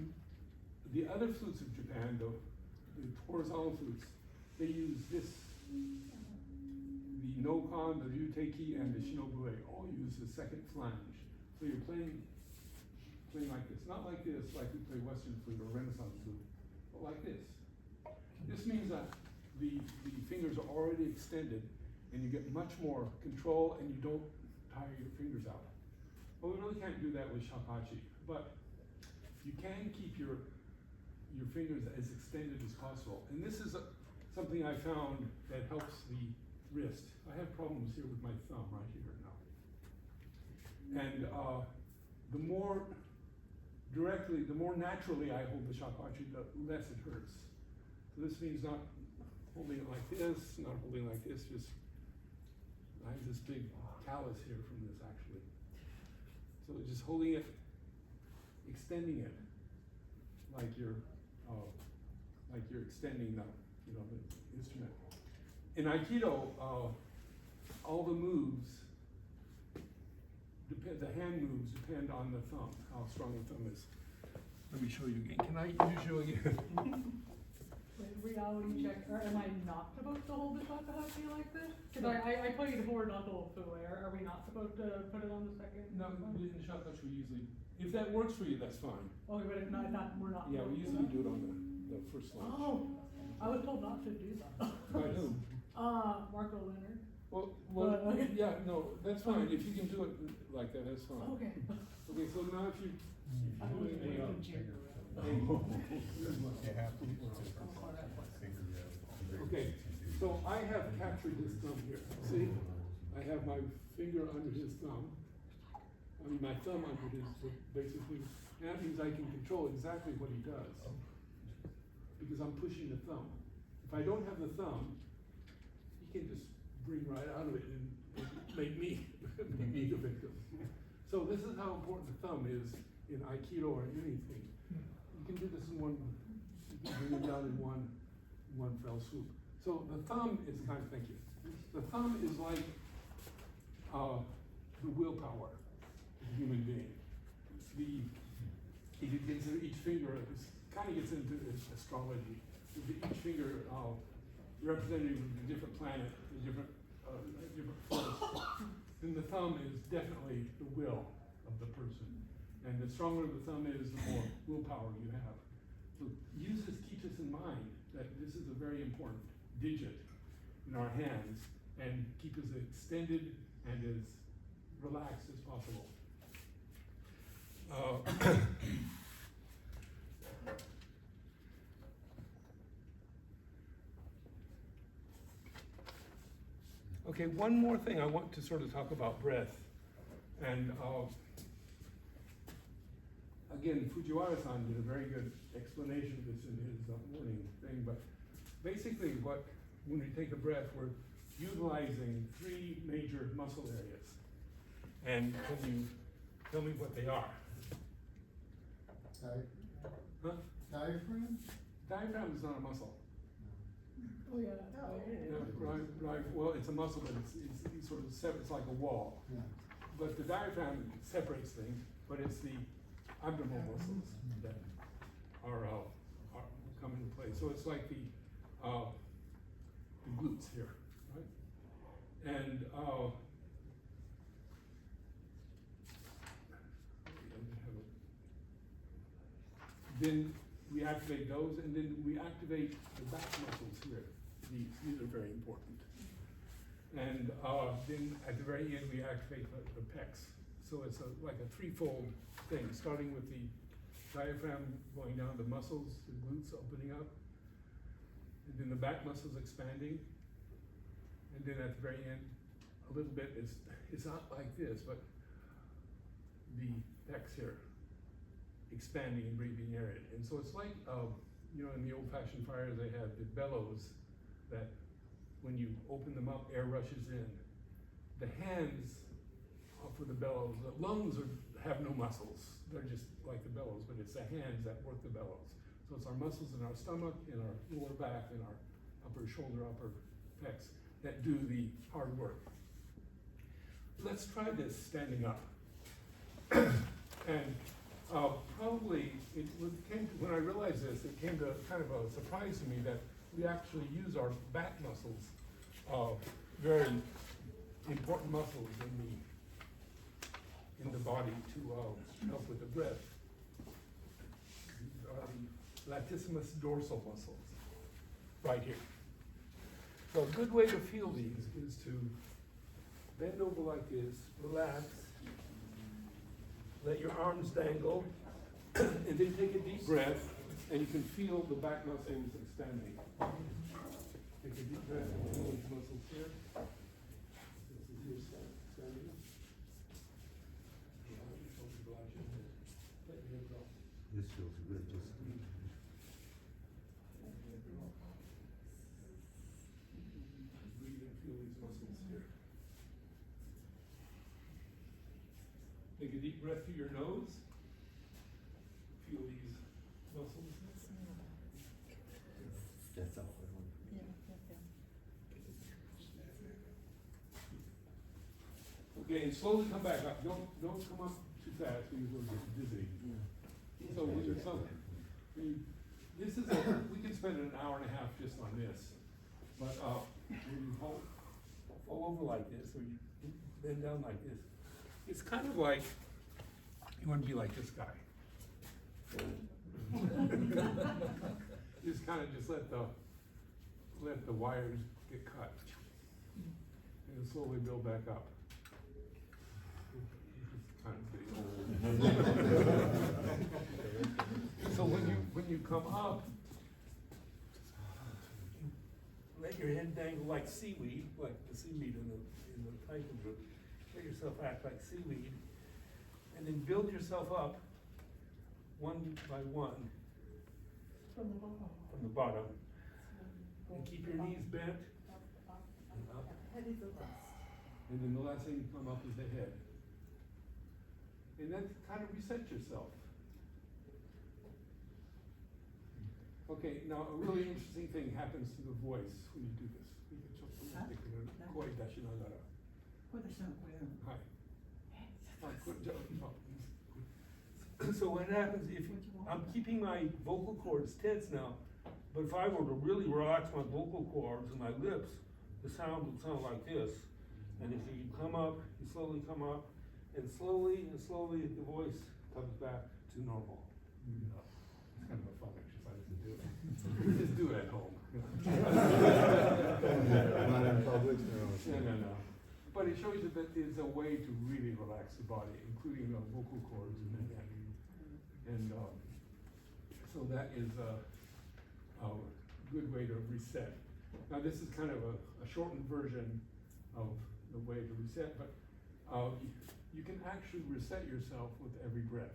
the other flutes of Japan, the horizontal flutes, they use this, the Nokan, the Ryuteiki, and the Shinobue all use the second flange. So you're playing like this. Not like this, like we play Western flute or Renaissance flute, but like this. This means that the fingers are already extended and you get much more control and you don't tire your fingers out. Well, we really can't do that with Shakuhachi, but you can keep your fingers as extended as possible. And this is something I found that helps the wrist. I have problems here with my thumb right here now. And the more directly, the more naturally I hold the Shakuhachi, the less it hurts. So this means not holding it like this, not holding like this, just, I have this big callus here from this actually. So just holding it, extending it, like you're extending the, you know, the instrument. In Aikido, all the moves, the hand moves depend on the thumb, how strong the thumb is. Let me show you again. Can I use you again? Reality check, or am I not supposed to hold the Shakuhachi like this? Cause I told you before not to hold Fue, are we not supposed to put it on the second? No, in Shakuhachi we usually, if that works for you, that's fine. Okay, but if not, we're not. Yeah, we usually do it on the first line. Oh, I was told not to do that. By who? Marco Leonard. Well, Okay. yeah, no, that's fine. If you can do it like that, that's fine. Okay. Okay, so now if you. I was Hey, waiting hey, to cheer. Okay, so I have captured his thumb here. See? I have my finger under his thumb. I mean, my thumb under his, basically, that means I can control exactly what he does. Because I'm pushing the thumb. If I don't have the thumb, he can just bring right out of it and make me the victim. So this is how important the thumb is in Aikido or anything. You can do this in one, you can bring it down in one fell swoop. So the thumb is kind of, thank you. The thumb is like the willpower of the human being. It gets into each finger, kind of gets into astrology. Each finger representative of a different planet, a different force. Then the thumb is definitely the will of the person. And the stronger the thumb is, the more willpower you have. So use this, keep this in mind, that this is a very important digit in our hands, and keep as extended and as relaxed as possible. Okay, one more thing I want to sort of talk about breath. And again, Fujiwara-san did a very good explanation of this in his morning thing, but basically when we take a breath, we're utilizing 3 major muscle areas. And can you tell me what they are? Huh? Diaphragm? Diaphragm is not a muscle. Oh, yeah. Right. Well, it's a muscle, but it's sort of separate. It's like a wall. Yeah. But the diaphragm separates things. But it's the abdominal muscles that are come into play. So it's like the glutes here, right? And then we activate those, and then we activate the back muscles here. These are very important. And then at the very end, we activate the pecs. So it's like a threefold thing, starting with the diaphragm going down the muscles, the glutes opening up, and then the back muscles expanding, and then at the very end, a little bit, it's not like this, but the pecs here expanding and breathing air in. And so it's like, in the old-fashioned fires, they had the bellows that when you open them up, air rushes in. The hands are for the bellows. The lungs have no muscles. They're just like the bellows, but it's the hands that work the bellows. So it's our muscles in our stomach, in our lower back, in our upper shoulder, upper pecs that do the hard work. Let's try this standing up. And probably, when I realized this, it came to kind of a surprise to me that we actually use our back muscles, very important muscles in the body to help with the breath. These are the latissimus dorsal muscles, right here. So a good way to feel these is to bend over like this, relax, let your arms dangle, and then take a deep breath, and you can feel the back muscles expanding. Take a deep breath and feel these muscles here. This is here expanding. Let your head go. This feels good, just. Breathe and feel these muscles here. Take a deep breath through your nose. Feel these muscles. That's all. Okay, and slowly come back up. Don't come up too fast because you'll get dizzy. So when you're this is we can spend an hour and a half just on this. But when you fall over like this, or you bend down like this, it's kind of like you want to be like this guy. Just kind of let the wires get cut and slowly build back up. Kind of getting old. So when you come up, let your head dangle like seaweed, like the seaweed in the Titan group. Let yourself act like seaweed, and then build yourself up one by one From the bottom. from the bottom. And keep your knees bent and up. Head is the last. And then the last thing to come up is the head. And then kind of reset yourself. Okay, now a really interesting thing happens to the voice when you do this. Huh? 声出しながら。声出しながらこれやるの。はい。So what happens if I'm keeping my vocal cords tense now, but if I were to really relax my vocal cords and my lips, the sound would sound like this. And if you come up, you slowly come up, and slowly the voice comes back to normal. It's kind of a fun exercise to do. Just do it at home. Not in public, no. No. But it shows you that there's a way to really relax the body, including the vocal cords and the neck. And so that is a good way to reset. Now this is kind of a shortened version of the way to reset, but you can actually reset yourself with every breath.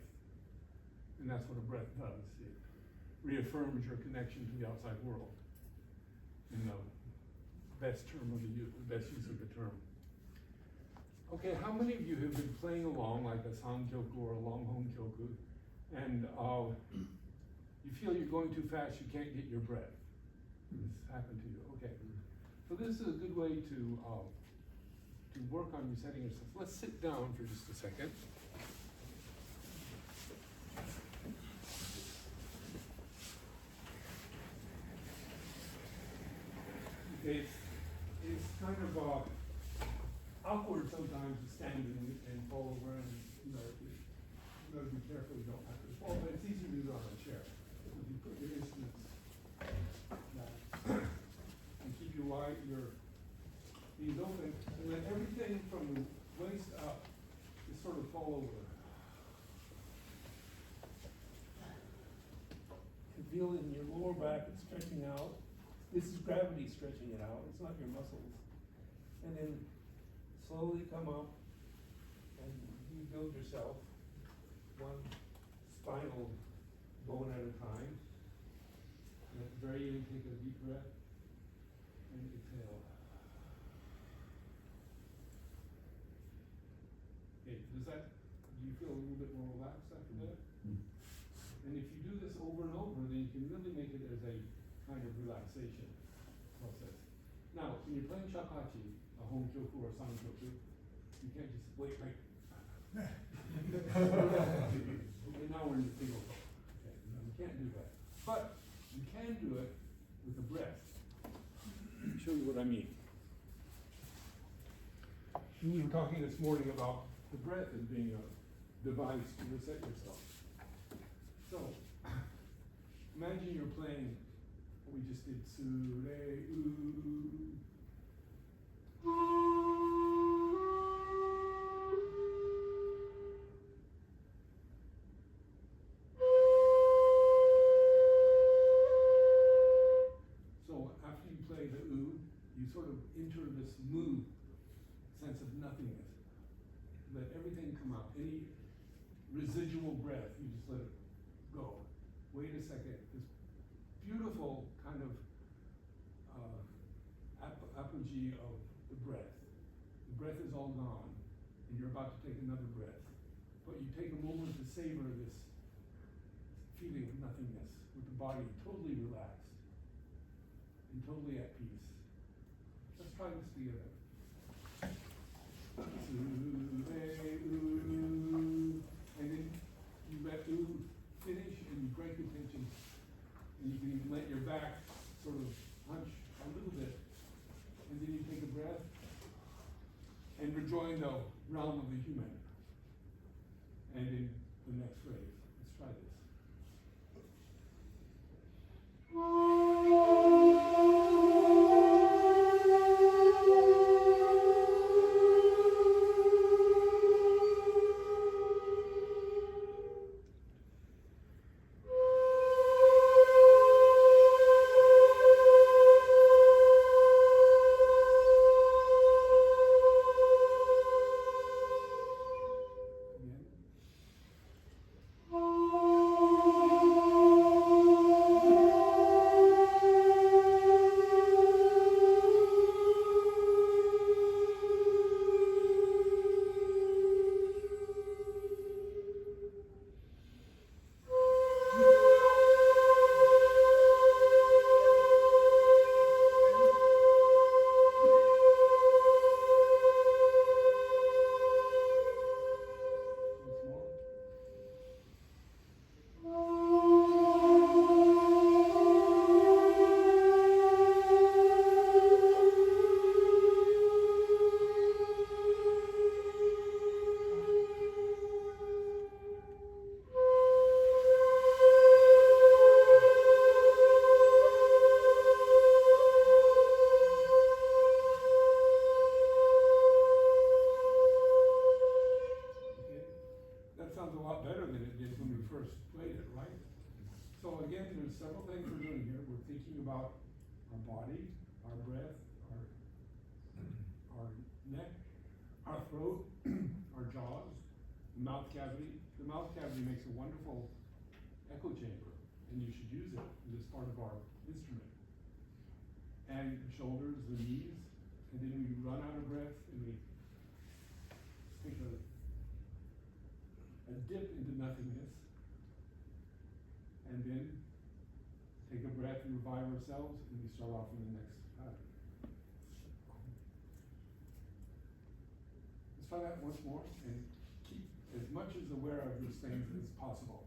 And that's what a breath does. It reaffirms your connection to the outside world in the best use of the term. Okay, how many of you have been playing along like a Sangyoku or a Longhong Kyoku, and you feel you're going too fast, you can't get your breath? This happened to you, okay. So this is a good way to work on resetting yourself. Let's sit down for just a second. It's kind of awkward sometimes to stand and fall over, and you gotta be careful you don't have to fall, but it's easier to do it on a chair. If you put your instruments down and keep your knees open, and let everything from the waist up just sort of fall over. And feel it in your lower back, it's stretching out. This is gravity stretching it out, it's not your muscles. And then slowly come up and rebuild yourself one spinal bone at a time. And at the very end, take a deep breath and exhale. Okay, do you feel a little bit more relaxed after that? And if you do this over and over, then you can really make it as a kind of relaxation process. Now, when you're playing Shakuhachi, a home kyoku or san kyoku, you can't just wait like. Okay, now we're in the single kyoku. Okay, no, you can't do that. But you can do it with the breath. Let me show you what I mean. We were talking this morning about the breath as being a device to reset yourself. So, imagine you're playing what we just did, Su-re-u. So after you play the oud, you sort of enter this mood, sense of nothingness. Let everything come out. Any residual breath, you just let it go. Wait a second. This beautiful kind of apogee of the breath. The breath is all gone, and you're about to take another breath. But you take a moment to savor this feeling of nothingness, with the body totally relaxed and totally at peace. Let's try this together. And then you let oud finish, and you break the tension, and you can even let your back sort of hunch a little bit, and then you take a breath and rejoin the realm of the human. And in the next phrase, let's try this. Again. explain it, right? So again, there's several things we're doing here. We're thinking about our body, our breath, our neck, our throat, our jaws, the mouth cavity. The mouth cavity makes a wonderful echo chamber, and you should use it as part of our instrument. And the shoulders, the knees, and then we run out of breath and we take a dip into nothingness, and then take a breath and revive ourselves, and we start off in the next pattern. Let's try that once more and keep as much as aware of these things as possible.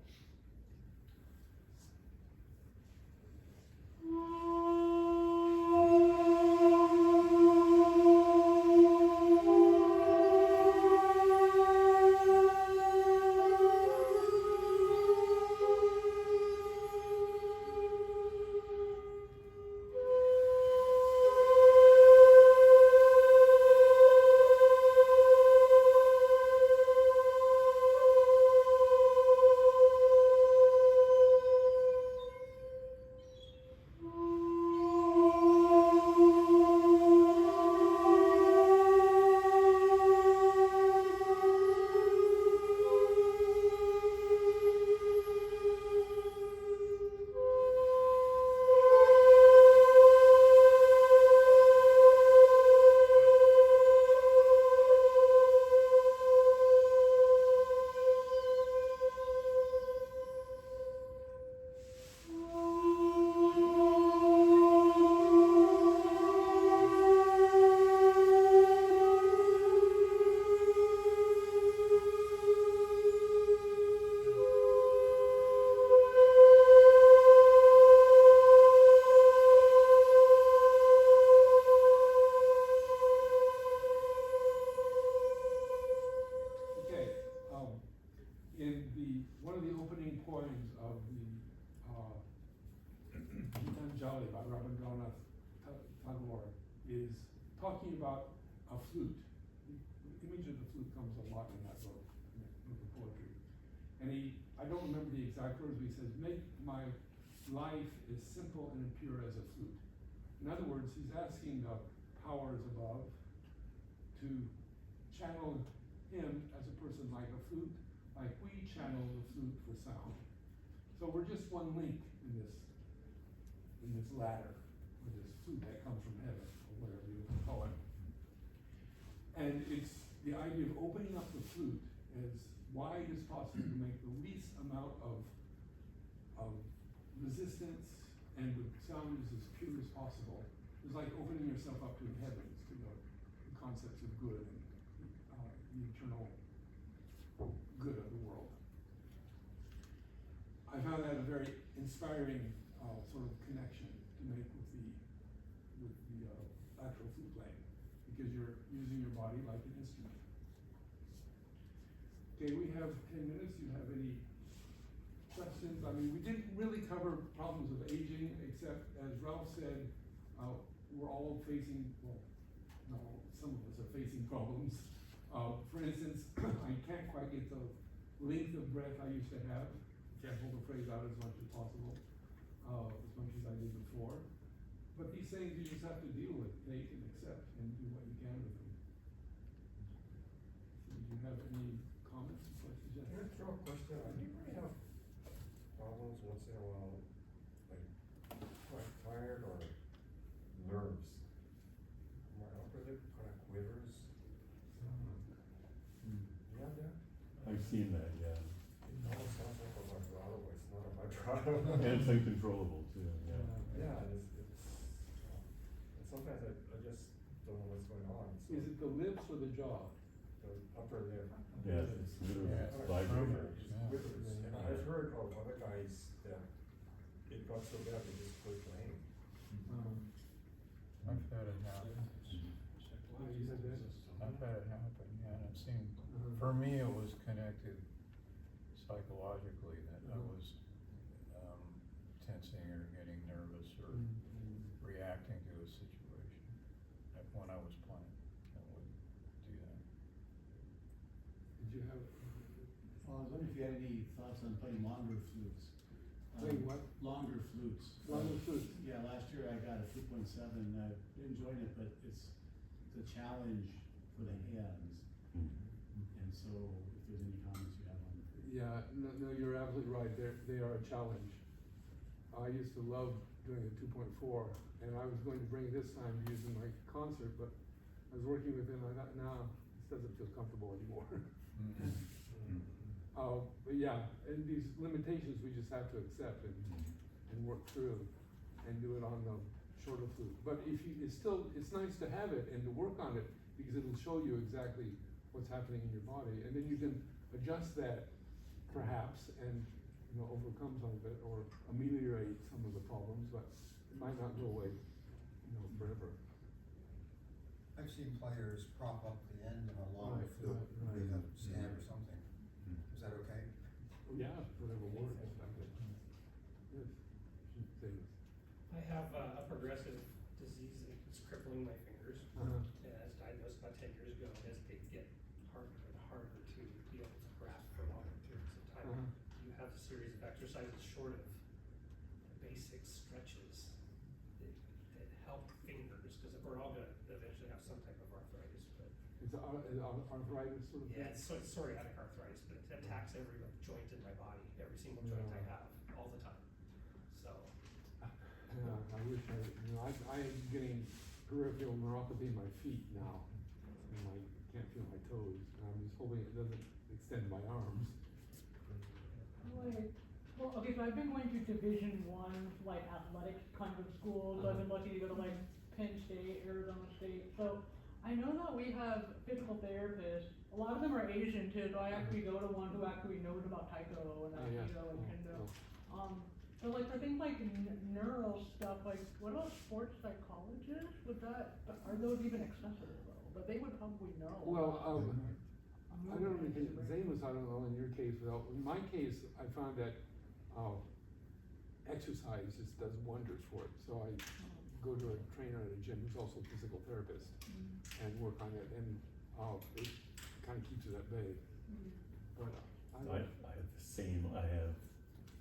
One of the opening poems of the Gitanjali by Rabindranath Tagore is talking about a flute. The image of the flute comes a lot in that book, in the poetry. And I don't remember the exact words, but he says, make my life as simple and pure as a flute. In other words, he's asking the powers above to channel him as a person like a flute, like we channel the flute for sound. So we're just one link in this ladder, or this flute that comes from heaven, or whatever you call it. And it's the idea of opening up the flute as wide as possible to make the least amount of resistance, and the sound is as pure as possible. It's like opening yourself up to the heavens, to the concepts of good and the eternal good of the world. I found that a very inspiring sort of connection to make with the actual flute playing, because you're using your body like an instrument. Okay, we have 10 minutes. Do you have any questions? I mean, we didn't really cover problems of aging, except as Ralph said, we're all facing, well, no, some of us are facing problems. For instance, I can't quite get the length of breath I used to have. Can't hold the phrase out as much as possible, as much as I did before. But these things you just have to deal with, take and accept, and do what you can with them. So do you have any comments or suggestions? Can I throw a question? Do you really have problems once in a while, like quite tired or nerves? My upper lip kind of quivers. You have that? I've seen that, yeah. It almost sounds like a vibrato, but it's not a vibrato. And it's uncontrollable too, yeah. Yeah, and sometimes I just don't know what's going on. So Is it the lips or the jaw? the upper lip. Yes, it's literally Kind of vibrating. quivers. And I've heard of other guys that it got so bad they just quit playing. I've had it happen. Yeah, you said that? I've had it happen, yeah, and I've seen, for me, it was connected psychologically, that I was tensing or getting nervous or reacting to a situation. When I was playing, I would do that. Did you have? I was wondering if you had any thoughts on playing longer flutes. Playing what? Longer flutes. Longer flutes. Yeah, last year I got a 2.7, I enjoyed it, but it's a challenge for the hands. And so if there's any comments you have on it. Yeah, no, you're absolutely right, they are a challenge. I used to love doing a 2.4, and I was going to bring it this time to use in my concert, but I was working with him, I thought, no, this doesn't feel comfortable anymore. But yeah, and these limitations we just have to accept and work through and do it on the shorter flute. But if you, it's nice to have it and to work on it because it'll show you exactly what's happening in your body, and then you can adjust that perhaps and overcome some of it or ameliorate some of the problems, but it might not go away, forever. I've seen players prop up the end of a long Right, flute right, with right. a stand or something. Is that okay? Yeah, whatever works. Yes, should say this. I have a progressive disease that's crippling my fingers. Uh-huh. And I was diagnosed about 10 years ago, and as they get harder and harder to be able to grasp for longer periods of time, Uh-huh. you have a series of exercises short of basic stretches that help fingers, because we're all gonna eventually have some type of arthritis, but It's arthritis sort of thing? yeah, it's psoriatic arthritis, but it attacks every joint in my body, every single joint I have, all the time. So, Yeah, I wish I am getting peripheral neuropathy in my feet now, and I can't feel my toes, and I'm just hoping it doesn't extend my arms. Well, okay, so I've been going to Division I, like athletics kind of schools, I've been lucky to go to like Penn State, Arizona State, so I know that we have physical therapists, a lot of them are Asian too, so I actually go to one who actually knows about Taekwondo and Oh, yeah. Aikido and Kendo. Oh. So like for things like neural stuff, like what about sports psychologists, are those even accessible though? But they would probably know. Well, I don't know, Zamus, I don't know in your case, but in my case, I found that, exercise just does wonders for it, so I go to a trainer at a gym who's also a physical therapist and work on it, and, it kinda keeps it at bay. But, I have the same,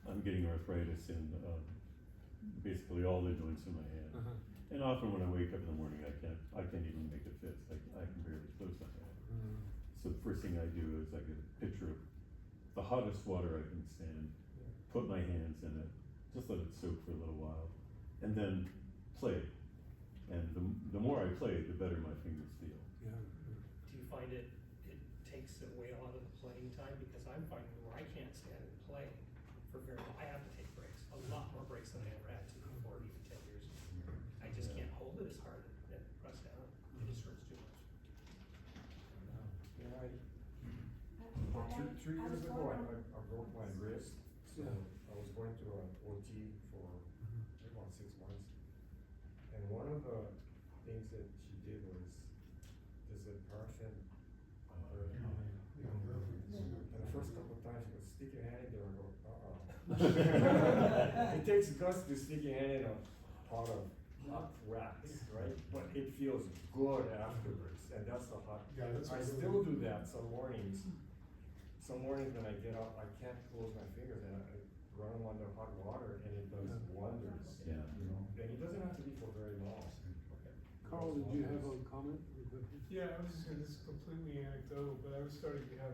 I'm getting arthritis in, basically all the joints in my hand. Uh-huh. And often when I wake up in the morning, I can't even make a fist, I can barely close my eyes. So the first thing I do is I get a pitcher of the hottest water I can stand, put my hands in it, just let it soak for a little while, and then play. And the more I play, the better my fingers feel. Yeah. do you find it takes away a lot of the playing time? Because I'm finding where I can't stand and play for very long, I have to take breaks, a lot more breaks than I ever had to before, even 10 years ago. I just can't hold it as hard and press down, it just hurts too much. Yeah, about 2 years ago, I broke my wrist, so I was going to an OT for about 6 months. And one of the things that she did was, there's a paraffin. And the first couple of times she would stick your hand in there and go, It takes guts to stick your hand in a pot of hot wax, right? But it feels good afterwards, and that's the hot. Yeah, that's I what still do that some mornings. Some mornings when I get up, I can't close my fingers, and I run them under hot water, and it does wonders. Yeah. And it doesn't have to be for very long. Carl, did you have a comment? Yeah, I was just gonna, this is completely anecdotal, but I was starting to have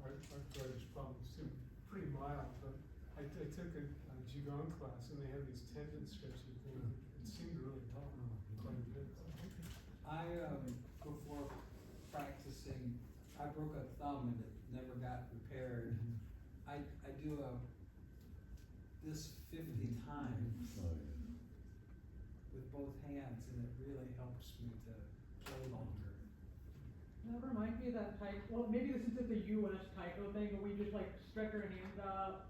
arthritis problems too, pretty mild, but I took a Qigong class and they have these tendon stretching things, it seemed to really help quite a bit. Before practicing, I broke a thumb and it never got repaired. I do this 50 times Oh, yeah. with both hands, and it really helps me to play longer. That reminds me of that well, maybe this isn't the US Taekwondo thing, but we just like stretch our hands out.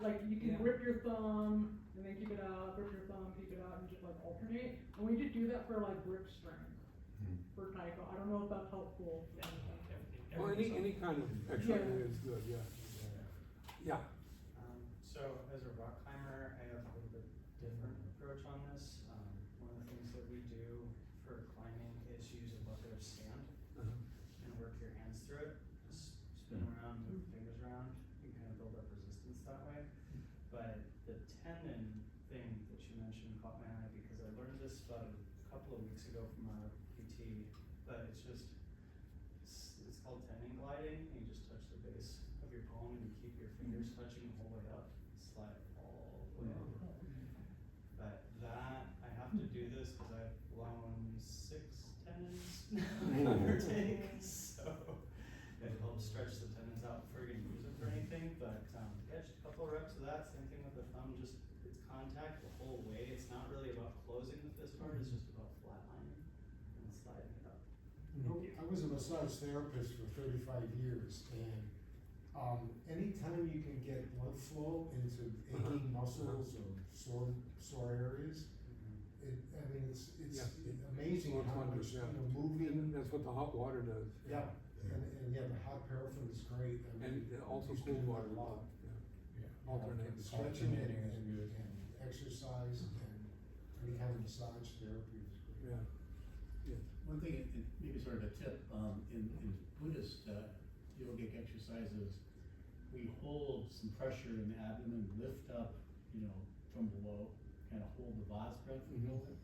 Like you can Yeah. grip your thumb and then keep it out, grip your thumb, keep it out, and just like alternate. And we just do that for like grip strength for Taekwondo. I don't know if that's helpful. Well, any kind of exercise is good, yeah. Yeah. So as a rock climber, I have a little bit different approach on this. One of the things that we do for climbing is use a bucket of sand and work your hands through it. Just spin around, move your fingers around. You kind of build sliding, and you just touch the base of your palm and you keep your fingers touching the whole way up, slide all the way up. But that, I have to do this because I've blown 6 tendons, give or take, so it helps stretch the tendons out before you're gonna use it for anything, but, yeah, just a couple of reps of that, same thing with the thumb, just, it's contact the whole way, it's not really about closing the fist part, it's just about flatlining and sliding it up. I was a massage therapist for 35 years, and anytime you can get blood flow into aching muscles or sore areas, it's amazing Works how wonders, much, yeah. moving. And that's what the hot water does. Yeah, and the hot paraffin is great. I mean, And also used to cold do water that a a lot. Yeah. Alternate. Stretching and, Alternating is good. and exercise and any kind of massage therapy is great. Yeah. One thing, and maybe sort of a tip, in Buddhist yogic exercises, we hold some pressure in the abdomen, lift up, from below, kind of hold the Vaz breath a little bit.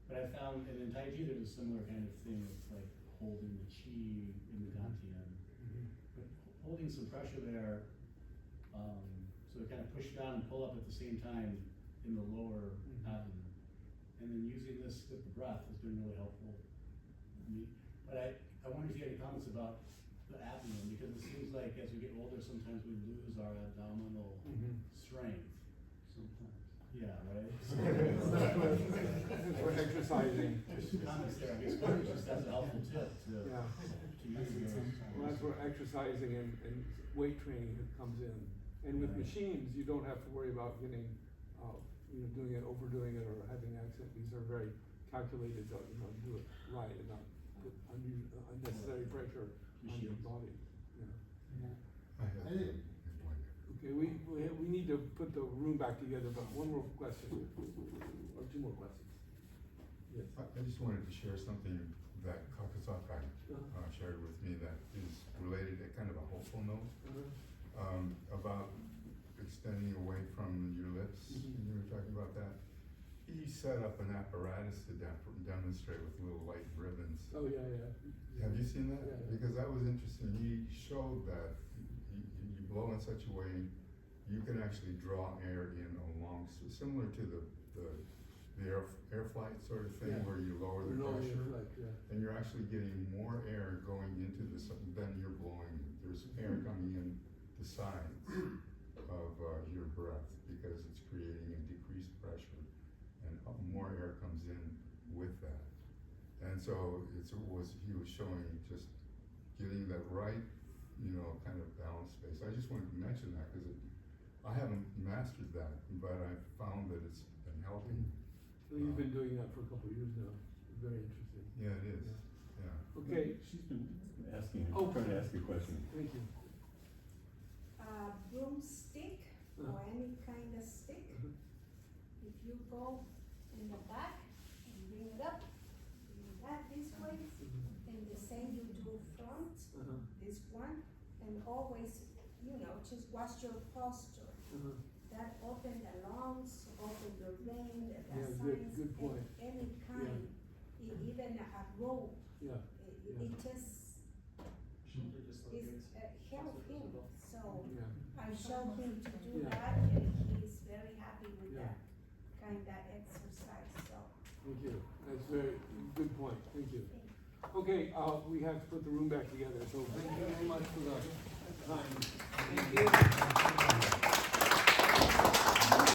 But I found, and in Tai Chi there's a similar kind of thing, it's like holding the Qi in the Dantian. But holding some pressure there, so to kind of push down and pull up at the same time in the lower abdomen. And then using this with the breath has been really helpful. But I wonder if you had any comments about the abdomen, because it seems like as we get older, sometimes we lose our abdominal strength. Sometimes. Yeah, right? For exercising. Just some comments there, I guess, just as a helpful tip to use those. Well, that's where exercising and weight training comes in. And with machines, you don't have to worry about getting, doing it, overdoing it, or having accident. These are very calculated to, do it right and not put unnecessary pressure on your body. Yeah. I have one. Okay, we need to put the room back together, but one more question, or 2 more questions. Yes. I just wanted to share something that Kakasaka shared with me that is related to kind of a hopeful note, about extending away from your lips. You were talking about that. He set up an apparatus to demonstrate with little light ribbons. Oh, yeah. Have you seen that? Yeah. Because that was interesting. He showed that you blow in such a way, you can actually draw air in along, similar to the air flight sort of thing, Yeah. where you lower the Lower pressure. your flight, yeah. And you're actually getting more air going into this, than you're blowing. There's air coming in the sides of your breath, because it's creating a decreased pressure, and more air comes in with that. And so he was showing just getting that right, kind of balance space. I just wanted to mention that because I haven't mastered that, but I found that it's been helping. Well, you've been doing that for a couple of years now. Very interesting. Yeah, it is. Yeah. Okay. She's been asking, Oh, trying to ask you a question. Thank you. Broomstick or any kind of stick. If you go in the back and bring it up, bring that this way, and the same you do front, this one, and always, just watch your posture. That open the lungs, open the vein, the sides, good point. any kind, even a rope. Yeah. It just Shoulder dislocates. help him. So Yeah. I showed him to do Yeah. that, and he's very happy with Yeah. that kind of exercise. So Thank you. That's very good point. Thank you. Okay, we have to put the room back together, so thank you very much for the time. Thank you.